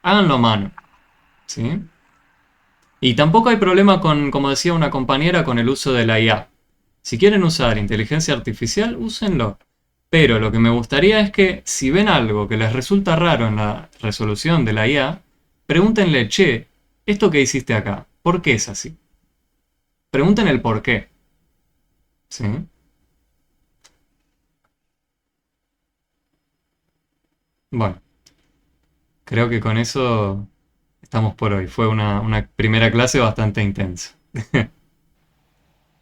háganlo a mano, ¿sí? Y tampoco hay problema con, como decía una compañera, con el uso de la IA. Si quieren usar inteligencia artificial, úsenlo. Pero lo que me gustaría es que, si ven algo que les resulta raro en la resolución de la IA, pregúntenle, che, esto que hiciste acá, ¿por qué es así? Pregunten el por qué. ¿Sí? Bueno, creo que con eso estamos por hoy. Fue una primera clase bastante intensa.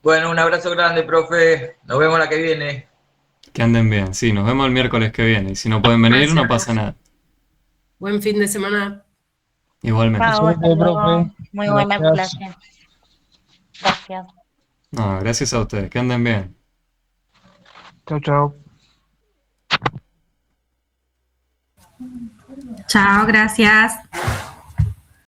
Bueno, un abrazo grande, profe. Nos vemos la que viene. Que anden bien. Sí, nos vemos el miércoles que viene. Y si no pueden venir, no Gracias. pasa nada. Buen fin de semana. Igualmente. Chao, hasta Suerte, luego. profe. Muy buena Gracias. clase. Gracias. No, gracias a ustedes. Que anden bien. Chao, chao. Chao, gracias.